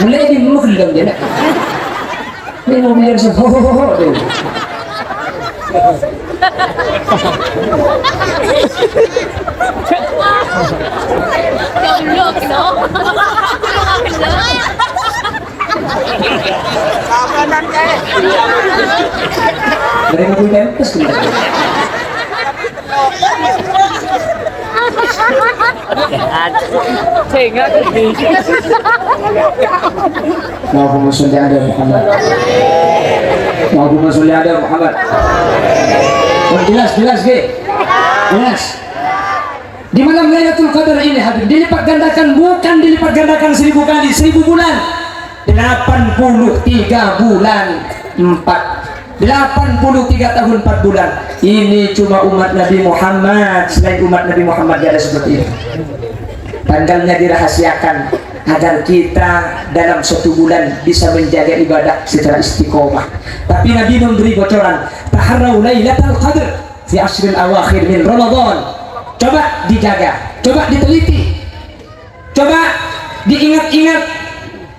Mulai di mulut dalam dia nak. Ini mau biar sih. Dari mobil tempes Allahumma sholli ala Muhammad. Allahumma sholli ala Muhammad. Jelas ke? Jelas. Di malam Lailatul Qadar ini hadir dilipat gandakan, bukan dilipat gandakan 1000 kali, 1000 bulan. 83 bulan 83 tahun 4 bulan. Ini cuma umat Nabi Muhammad. Selain umat Nabi Muhammad tidak ada seperti ini. Tanggalnya dirahasiakan agar kita dalam 1 bulan bisa menjaga ibadah secara istiqomah. Tapi Nabi memberi bocoran, taharrau lailatul qadr fi ashril awakhir min Ramadan. Coba dijaga, coba diteliti, coba diingat-ingat.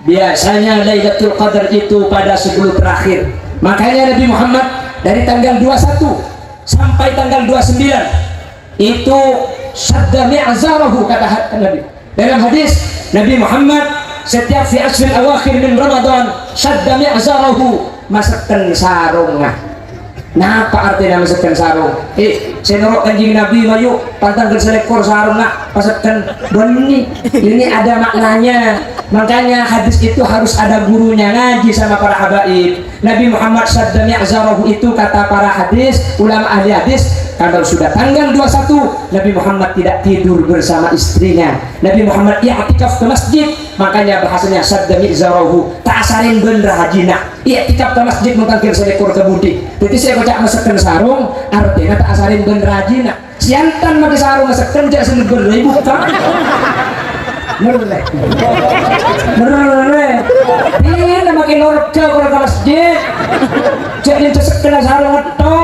Biasanya Lailatul Qadar itu pada 10 terakhir. Makanya Nabi Muhammad dari tanggal 21 sampai tanggal 29 itu sadda mi'zarahu, kata Nabi. Dalam hadis Nabi Muhammad setiap fi asril awakhir min Ramadan sadda mi'zarahu, masakkan sarungnya. Nah, apa artinya masakkan sarung? Senorok kanjing Nabi mayu pantang selekor sarung nak. pasatkan benih. Ini ada maknanya. Makanya hadis itu harus ada gurunya, ngaji sama para habaib. Nabi Muhammad sadda mi'zarahu itu kata para hadis, ulama ahli hadis, kalau sudah tanggal 21 Nabi Muhammad tidak tidur bersama istrinya. Nabi Muhammad i'tikaf ke masjid, makanya bahasanya sadda mi'zarahu, ta'asarin bener hajina. I'tikaf ke masjid mutangkir selekor kebudi. Jadi saya baca masakan sarung, artinya ta'asarin bener hajina. Siantan pakai sarung masakan jak selebur ibu tak. Merle, ini makin orga kalau ke masjid. Jadi sekedar sarung itu,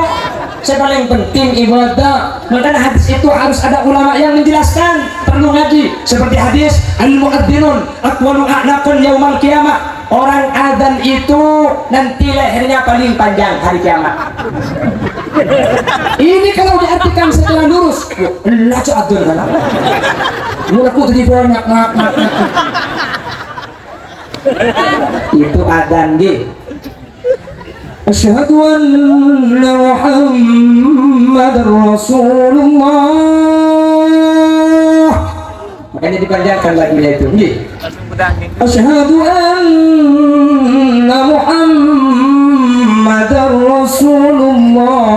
saya paling penting ibadah. Makanya hadis itu harus ada ulama yang menjelaskan, perlu ngaji. Seperti hadis al-mu'adzzinun aqwalu a'naqan yaumal qiyamah. Orang adzan itu nanti lehernya paling panjang hari kiamat. Ini kalau diartikan secara lurus, lacu adzan kan? Mulutku jadi banyak nak. Itu adzan di. Asyhadu anna Muhammadar Rasulullah. Makanya dipanjangkan lagunya itu. Nggih. Asyhadu anna Muhammadar Rasulullah.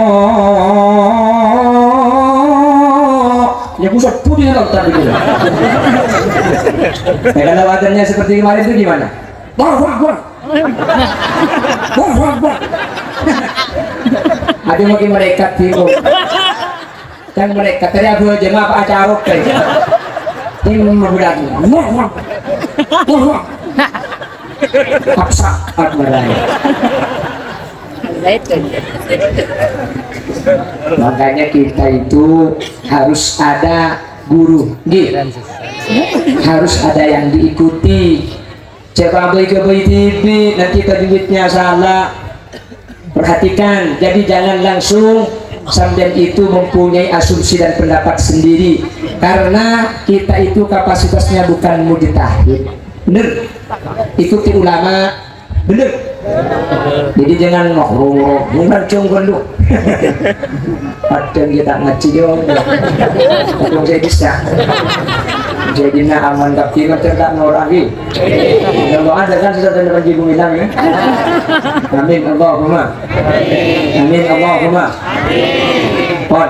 Ya pusat putih tadi gitu. Kalau wadarnya seperti kemarin itu gimana? Wah. Ada mungkin mereka bingung. Dan mereka tadi aku jemaah apa acara kayak. Ini memudahkan. Paksa admaranya. Makanya kita itu harus ada guru, harus ada yang diikuti. Coba beli ke TV, nanti tajwidnya salah. Perhatikan, jadi jangan langsung sambil itu mempunyai asumsi dan pendapat sendiri, karena kita itu kapasitasnya bukan mujtahid. Bener, ikuti ulama, bener. Jadi jangan ngobrol, bukan cunggun lu. Padahal kita ngaji dong, tapi saya bisa. Jadi nak aman tapi macam tak lagi. Kalau ada kan sudah ada bagi bilang ya. Amin Allahumma. Amin Allahumma. Pon,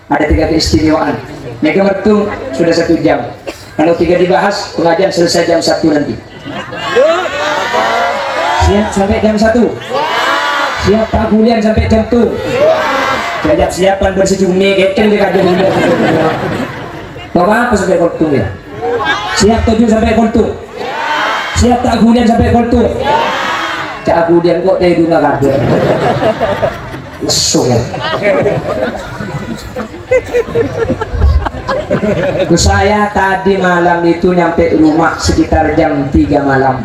ada 3 keistimewaan. Mega mertung sudah 1 jam. Kalau 3 dibahas, pengajian selesai jam 1 nanti. Siap sampai jam 1. Siap tabulian sampai jam 2. Siap siapan bersejumi, kecil dikaji dulu. Bapak apa sampai koltung ya? Siap 7 sampai koltung. Siap tak kemudian sampai koltung. Cak kemudian kok dari dunia kabel. Usung ya. Saya tadi malam itu nyampe rumah sekitar jam 3 malam.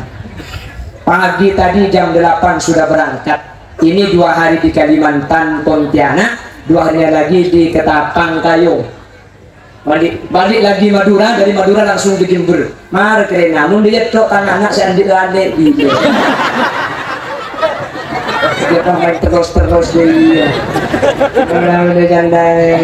Pagi tadi jam 8 sudah berangkat. Ini 2 hari di Kalimantan Pontianak, 2 hari lagi di Ketapang Kayong. Balik lagi Madura, dari Madura langsung ke Jember. Mar keren, namun dia tok anak saya adik gitu. Kita main terus dia. Kalau udah jandai.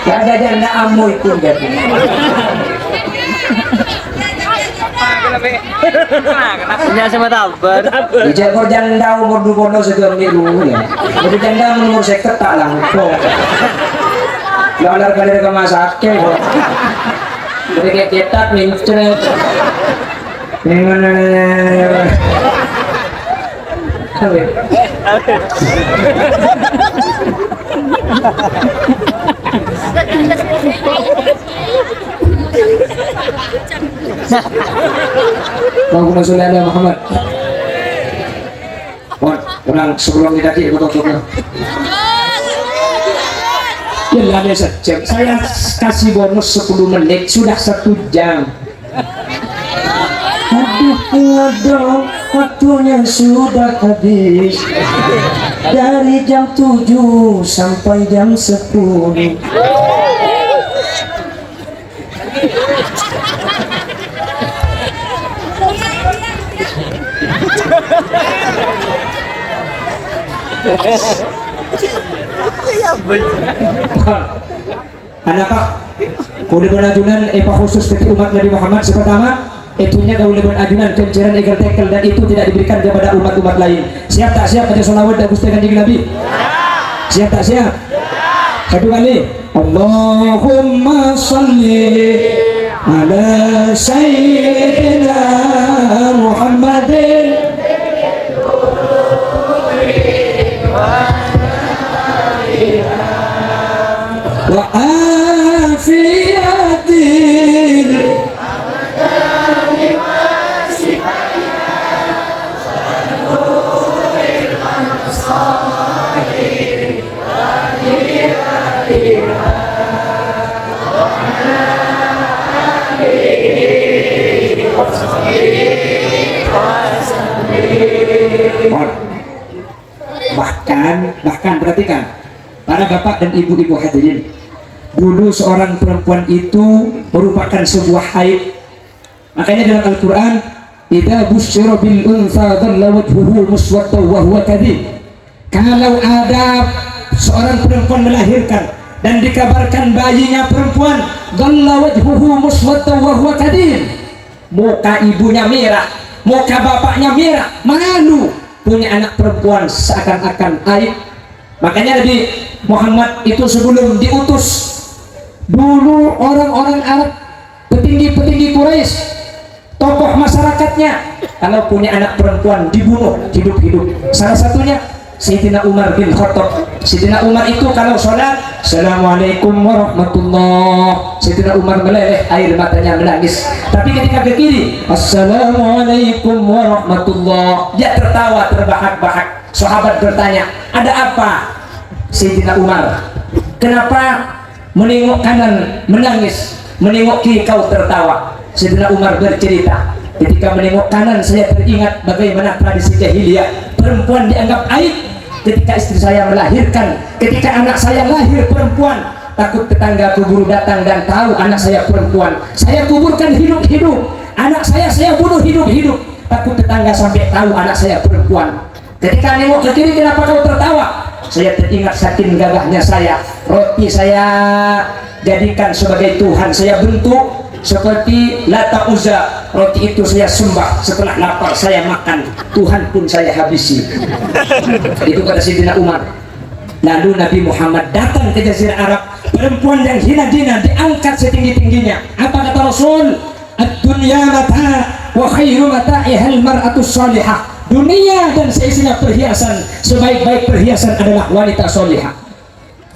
Gak ada janda amu itu gitu. Punya sama tabar. Ijak kau janda umur 20 segera dulu ya. Jadi janda umur 50 tak langsung. Lalar kali ke masake kok. Jadi kayak ketak mincret. Gimana? Allahumma sholli ala Muhammad. Pulang sebelum kita tutupnya. Ya ada sejam. Saya kasih bonus 10 menit, sudah 1 jam. Aduh, waktunya sudah habis. Dari jam 7 sampai jam 10. Anak Pak, kudu ajunan Pak khusus bagi umat Nabi Muhammad pertama itunya kauliban ajunan kenceran egal tekel dan itu tidak diberikan kepada umat-umat lain. Siap tak siap baca sholawat dan Gusti Kanjeng Nabi? Siap tak siap? Satu kali. Allahumma sholli ala sayyidina Muhammadin wa afiyatil bahkan perhatikan para bapak dan ibu-ibu hadirin, dulu seorang perempuan itu merupakan sebuah aib. Makanya dalam Al-Quran, idza busyira bil untha dhalla wajhuhu muswaddan wa huwa kadhib. Kalau ada seorang perempuan melahirkan dan dikabarkan bayinya perempuan, dhalla wajhuhu muswaddan wa huwa kadhib, muka ibunya merah, muka bapaknya merah, malu punya anak perempuan, seakan-akan aib. Makanya Nabi Muhammad itu sebelum diutus, dulu orang-orang Arab, petinggi-petinggi Quraisy, tokoh masyarakatnya, kalau punya anak perempuan dibunuh hidup-hidup. Salah satunya Sayyidina Umar bin Khattab. Sayyidina Umar itu kalau sholat, Assalamualaikum warahmatullah, Sayyidina Umar meleleh, air matanya menangis. Tapi ketika ke kiri, Assalamualaikum warahmatullah, dia tertawa terbahak-bahak. Sahabat bertanya, ada apa Sayyidina Umar? Kenapa menengok kanan menangis, menengok kiri kau tertawa? Sayyidina Umar bercerita, ketika menengok kanan saya teringat bagaimana tradisi jahiliyah, perempuan dianggap aib. Ketika istri saya melahirkan, ketika anak saya lahir perempuan, takut tetangga kubur datang dan tahu anak saya perempuan, saya kuburkan hidup-hidup. Anak saya bunuh hidup-hidup, takut tetangga sampai tahu anak saya perempuan. Ketika nengok ke kiri, kenapa kau tertawa? Saya teringat saking gagahnya saya, roti saya jadikan sebagai Tuhan, saya bentuk seperti Lata Uzza, roti itu saya sembah, setelah lapar saya makan, Tuhan pun saya habisi. Itu kata Sayyidina Umar. Lalu Nabi Muhammad datang ke Jazirah Arab, perempuan yang hina-hina diangkat setinggi-tingginya. Apa kata Rasul? Ad-dunya mata wa khairu mata'ihal mar'atus salihah. Dunia dan seisinya perhiasan, sebaik-baik perhiasan adalah wanita solihah.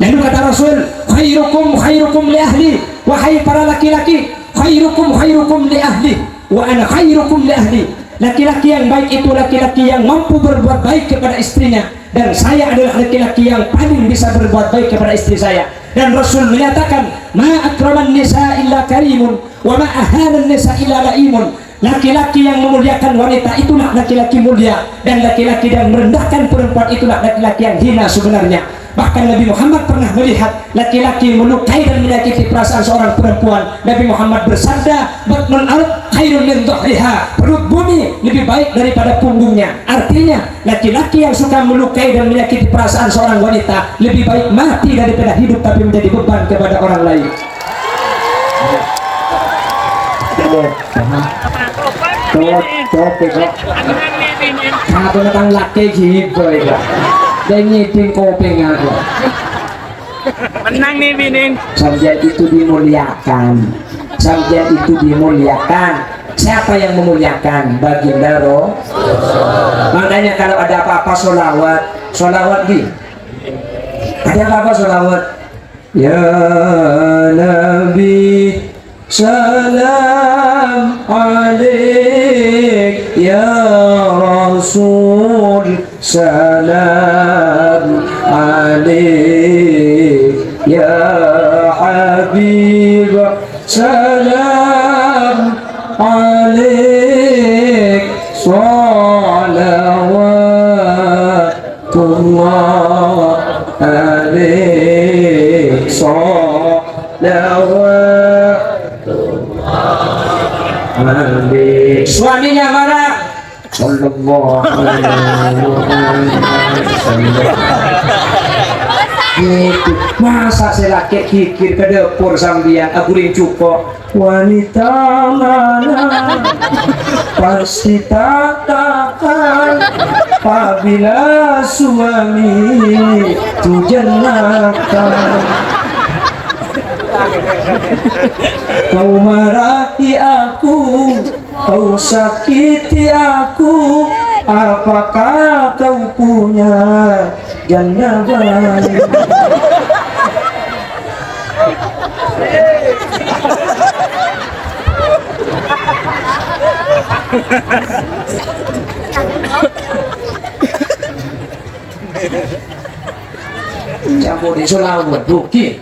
Lalu kata Rasul, khairukum khairukum li ahli, wahai para laki-laki, khairukum khairukum li ahli wa ana khairukum li ahli. Laki-laki yang baik itu laki-laki yang mampu berbuat baik kepada istrinya, dan saya adalah laki-laki yang paling bisa berbuat baik kepada istri saya. Dan Rasul menyatakan, ma akraman nisa illa karimun wa ma ahanan nisa illa laimun. Laki-laki yang memuliakan wanita itulah laki-laki mulia, dan laki-laki yang merendahkan perempuan itulah laki-laki yang hina sebenarnya. Bahkan Nabi Muhammad pernah melihat laki-laki melukai dan menyakiti perasaan seorang perempuan. Nabi Muhammad bersabda, batnul ard khairun min dhahriha, perut bumi lebih baik daripada punggungnya. Artinya laki-laki yang suka melukai dan menyakiti perasaan seorang wanita lebih baik mati daripada hidup tapi menjadi beban kepada orang lain. Satu datang laki gitu ya. Dia nyiting kopeng aku. Menang nih Bining. Sampai itu dimuliakan. Sampai itu dimuliakan. Siapa yang memuliakan? Baginda Rasul. Makanya kalau ada apa-apa sholawat di. Ada apa-apa sholawat? Ya Nabi salam alaik, ya Rasul salam alaik, ya Habib salam alaik, salawatullah alaik, salawat. Suaminya marah, Sallallahu alaihi wasallam. Gitu. Masa saya laki kikir ke dapur sambian aguring cuko wanita mana pasti katakan apabila suami itu jenaka. Kau marahi aku, kau sakiti aku, apakah kau punya janda bayi? Campur di Sulawesi bukit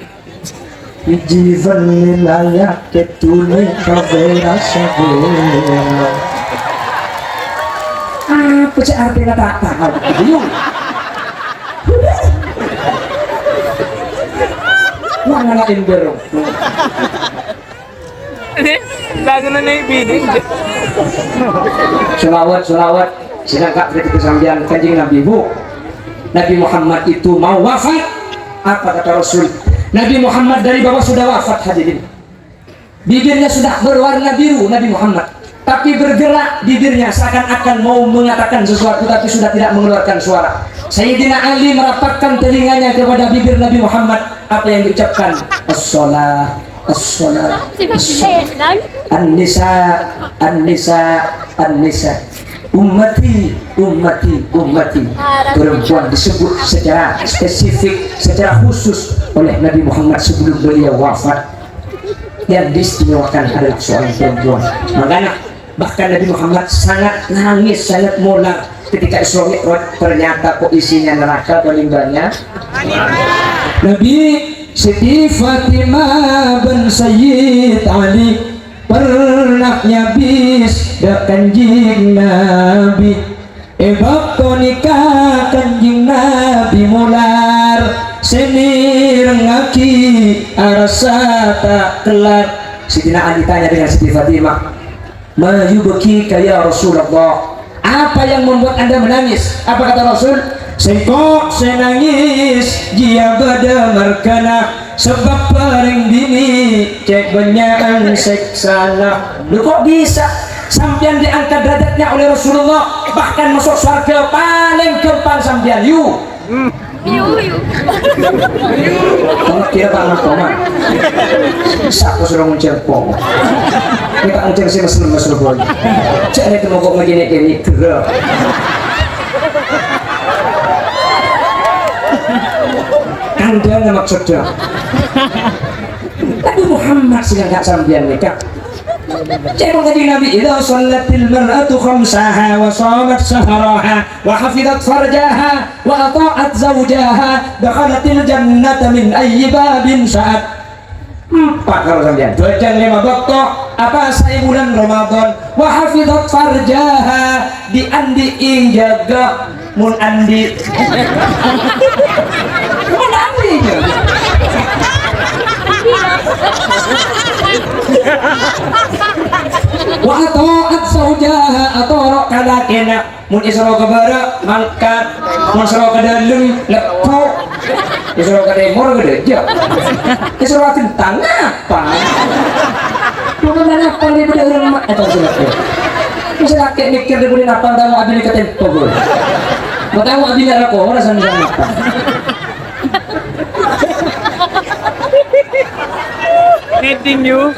Ijivan wilayah ketuni kabera sabena. Apa sih artinya tak tahu? Bingung. Wah ngalahin berong. Lagu na naik bidding. Selawat sidang kak kritik kesambian kanjeng Nabi Bu. Nabi Muhammad itu mau wafat. Apa kata Rasul? Nabi Muhammad dari bawah sudah wafat hadirin. Bibirnya sudah berwarna biru Nabi Muhammad. Tapi bergerak bibirnya seakan-akan mau mengatakan sesuatu tapi sudah tidak mengeluarkan suara. Sayyidina Ali merapatkan telinganya kepada bibir Nabi Muhammad. Apa yang diucapkan? As-salah, as-salah, as-salah. An-nisa, an-nisa, an-nisa. Ummati, ummati, ummati. Perempuan disebut secara spesifik, secara khusus oleh Nabi Muhammad sebelum beliau wafat. Yang diistimewakan adalah seorang perempuan. Makanya bahkan Nabi Muhammad sangat nangis, sangat molar ketika Isra Mi'raj. Ternyata kok isinya neraka paling banyak. Nabi Siti Fatimah bin Sayyid Ali pernah nyabis da kanjing Nabi. Bakto nikah kanjing Nabi mular seni rengaki arasa tak kelar. Sidina Ali tanya dengan Siti Fatimah, ma yubki ya Rasulullah, apa yang membuat anda menangis? Apa kata Rasul? Sengkok senangis jia bada markana sebab paling dini cek benyaan seksana. Lu kok bisa sampian diangkat derajatnya oleh Rasulullah, bahkan masuk surga paling depan sampian you. Kamu kira tak ngomong? Bisa aku suruh mencerpong. Kita mencer sih mesra boy. Cek ini mau kok begini gerak. Anda maksudnya Nabi Muhammad sedang gak sambian nikah. Cekong tadi Nabi idza shallatil mar'atu khamsaha wa shamat shahraha wa hafizat farjaha wa ata'at zawjaha dakhalatil jannata min ayyi babin sya'at. Empat kalau sambian. Dojan 5 waktu apa saya bulan Ramadan wa hafizat farjaha di andi ing jaga mun andi. Mun andi. Wa ta'at zawjaha atara kalakena mun isra kabara mangkat mun isra kadalem lepo isra kademor gedeja isra kentang apa bukan apa ni pada orang mak atau siapa bisa laki mikir dia boleh apa tahu abis ni ketempo boleh mau tahu abis ni aku rasa ni apa Knitting you.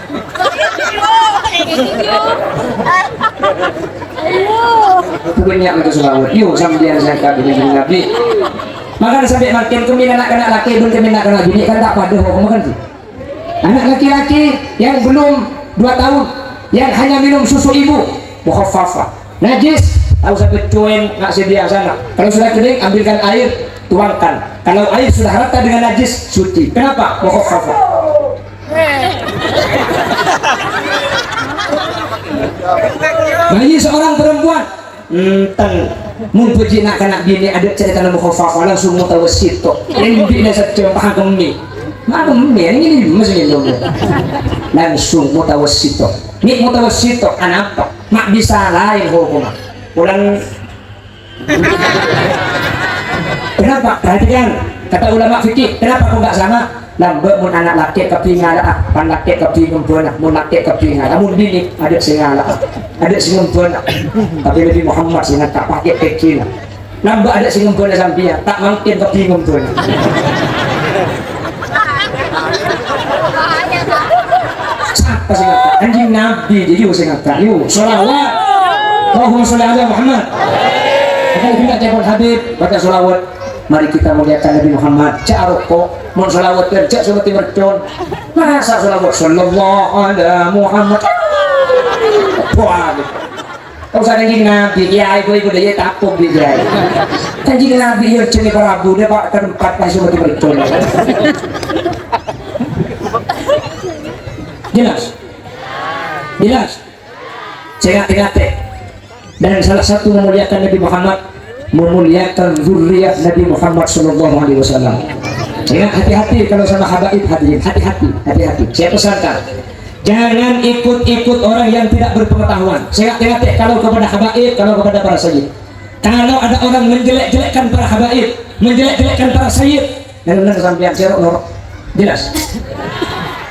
Punya mereka Sulawesi. Yuk sambil saya kata dengan Nabi. Maka sampai makin kemin anak-anak laki belum kemin anak-anak bini kan tak pada hukum kan sih. Anak laki-laki yang belum 2 tahun yang hanya minum susu ibu mukhaffafa najis tahu sampai cuen nggak sedia sana. Kalau sudah kering ambilkan air tuangkan. Kalau air sudah rata dengan najis suci. Kenapa? Mukhaffafa. Bagi seorang perempuan mun puji nak kanak bini ada cerita nama khafafah langsung mutawassito yang bina saja paham kami mana kami ini masih dulu langsung mutawassito ni mutawassito anak apa mak bisa lain hukum Ulang. Kenapa? Perhatikan kata ulama fikih. Kenapa kok nggak sama? Lambe mun anak laki kepingala, pan laki kepingin buana, mun laki kepingala, mun bini ada singala, ada singgung buana. Tapi Nabi Muhammad sih tak pakai kecil. Lambe ada singgung buana sampia, tak mungkin kepingin buana. Siapa sih kata? Anjing Nabi jadi usah kata. Yuk, sholawat. Allahumma sholli ala Muhammad. Kita juga cekol Habib baca sholawat. Mari kita muliakan Nabi Muhammad. Cak rokok, mau sholawat kerja seperti mercon. Masa sholawat sallallahu ala Muhammad. Wah, kau usah anjing Nabi. Ya, ibu dia tapuk dia. Anjing Nabi yang jenis Prabu dia pak tempat masih seperti mercon. Jelas? Jelas? Saya ingat. Dan salah satu memuliakan Nabi Muhammad, memuliakan zuriat Nabi Muhammad Sallallahu Alaihi Wasallam. Ingat, hati-hati kalau sama habaib hadirin, hati-hati. Saya pesankan, jangan ikut-ikut orang yang tidak berpengetahuan. Saya ingat kalau kepada habaib, kalau kepada para sayyid. Kalau ada orang menjelek-jelekkan para habaib, menjelek-jelekkan para sayyid, dan sampai cerok, jelas.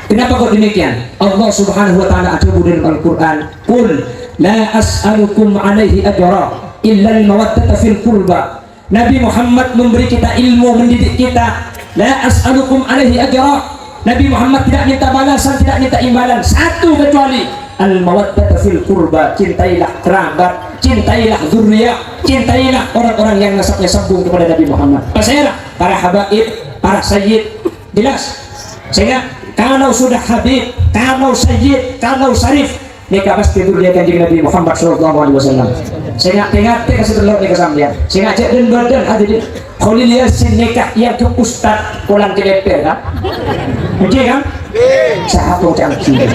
Kenapa kok demikian? Allah Subhanahu wa taala atur dalam Al-Qur'an, "Qul la as'alukum 'alaihi ajra illa al-mawaddata fil qurba." Nabi Muhammad memberi kita ilmu, mendidik kita. La as'alukum 'alaihi ajra. Nabi Muhammad tidak minta balasan, tidak minta imbalan, satu kecuali al-mawaddata fil qurba. Cintailah kerabat, cintailah zuriyah, cintailah orang-orang yang nasabnya sambung kepada Nabi Muhammad. Pasailah para habaib, para sayyid. Jelas? Sehingga kalau sudah habib, kalau sayyid, kalau syarif, mereka pasti dia kanjeng Nabi Muhammad Sallallahu Alaihi Wasallam. Saya ingat kasih telur nikah sampean. Saya ngajak dan badan hadirin. Khalil Yasin nikah yang ke ustad pulang ke leper kan? Oke kan? Saya apa canggih.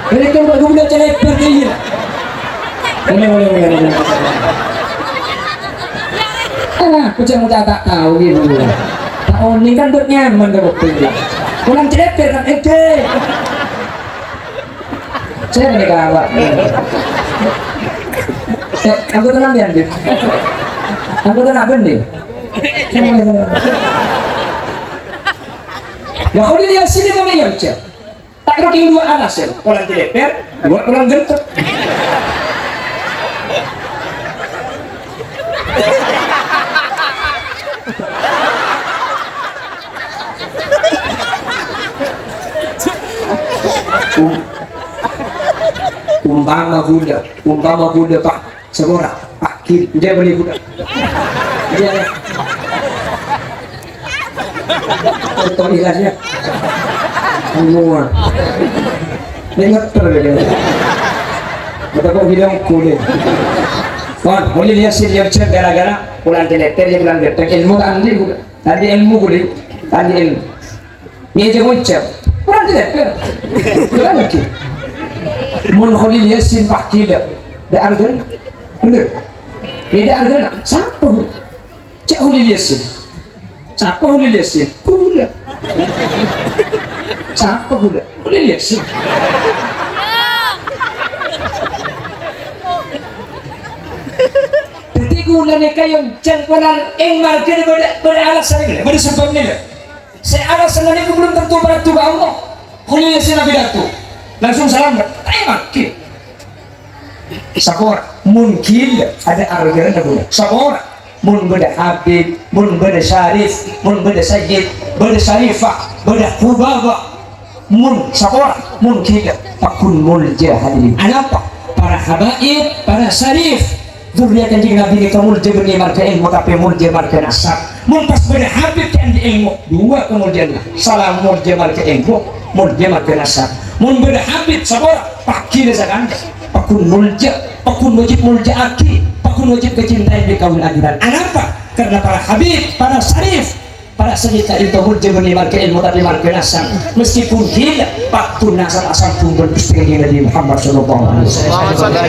Ini kan udah leper dia. Boleh. Aku jangan tak tahu gitu. Oh ini kan buat nyaman kan waktu itu. Pulang celepir kan saya menikah awak. Aku tenang ya Andin. Aku tenang benih. Ya kalau dia sini kami yang cek. Tak kira dua anak sel. Pulang celepir, dua pulang gentot. umpama Buddha Pak Segora Pak Kiri dia beli Buddha dia contoh ikhlasnya semua ingat dia betapa bilang kulit kan boleh lihat sih yang cek gara-gara pulang teleter dia bilang getek ilmu tadi ilmu kulit tadi ilmu ini aja ngucap pulang teleter pulang lagi mun Khalil Yasin Pak Kida da argan bener beda argan siapa cek Khalil Yasin siapa Khalil Yasin Buddha siapa Buddha Khalil Yasin tigulan ni kayong cengkulan ing margin beralasan ini bersebab ini saya alasan ini belum tentu berarti Allah Khalil Yasin Nabi Datu langsung salam mungkin sakor mungkin ada argan ada boleh sakor mun beda habib mun beda syarif mun beda sayyid beda syarifah beda hubaba mun sakor mungkin takun mulja hadirin apa para habaib para syarif zuriat kanjeng Nabi ni kamulja bani marka ilmu tapi mulja marka nasab mun pas beda habib kan di ilmu dua kemudian salam mulja marka ilmu mulja marka nasab mun beda habib sabora pakir sakan pakun mulja pakun wajib mulja aki pakun wajib kecintaan di kaum akhirat kenapa karena para habib para syarif para sayyid itu mulja bani marka ilmu tapi marka nasab meskipun tidak pakun nasab asal pun berpusting Nabi Muhammad sallallahu alaihi wasallam.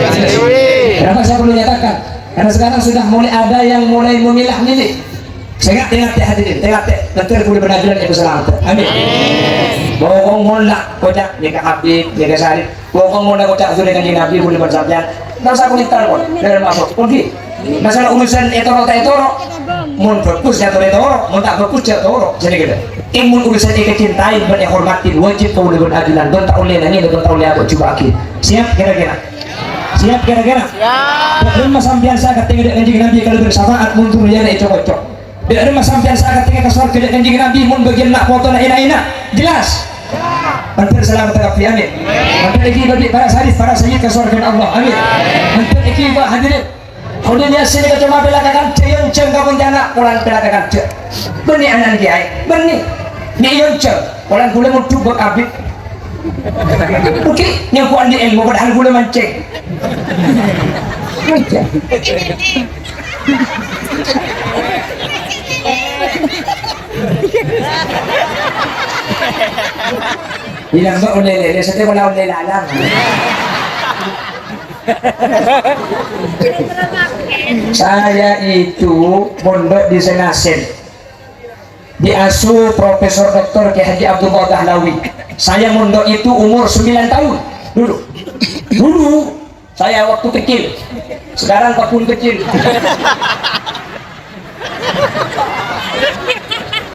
Kenapa saya perlu nyatakan karena sekarang sudah mulai ada yang mulai memilah-milih Tengok hadirin, tengok nanti boleh benajulan ibu selamat. Amin. Bokong mula kocak jaga Habib, jaga Syarif. Bokong mula kocak sudah kanjeng Nabi boleh bersabda. Tak usah komentar pun. Dalam apa? Pergi. Masalah urusan etoro tak etoro, mun berpus ya etoro, mun tak berpus ya etoro. Jadi gitu. Imun urusan ini cintai, berhormatin, wajib kau boleh benajulan. Don tak boleh nanya, don tak boleh aku coba lagi. Siap kira-kira? Siap kira-kira? Siap. Rumah sampian saya ketika kanjeng Nabi kalau bersafaat mundur ya itu cocok. Di rumah sampean saat ketika ke surga dengan kanjeng Nabi mun bagian nak foto nak ina jelas. Antar selamat terapi amin. Antar lagi bagi para sayyid ke surga Allah amin. Antar lagi bah hadirin. Kemudian dia sini cuma belakang ceyong ceng kau jana pulang belakang ceng. Beni anak kiai beni. Ni yang ceng pulang gula mutu buat abid. Oke, yang kuan di ilmu padahal gula mancing. Bilang ba ulele, setiap wala ulele alam. Saya itu mondok di Senasen, diasuh Profesor Dr. Ki Haji Abdullah Dahlawi. Saya mondok itu umur 9 tahun dulu saya waktu kecil, sekarang pun kecil.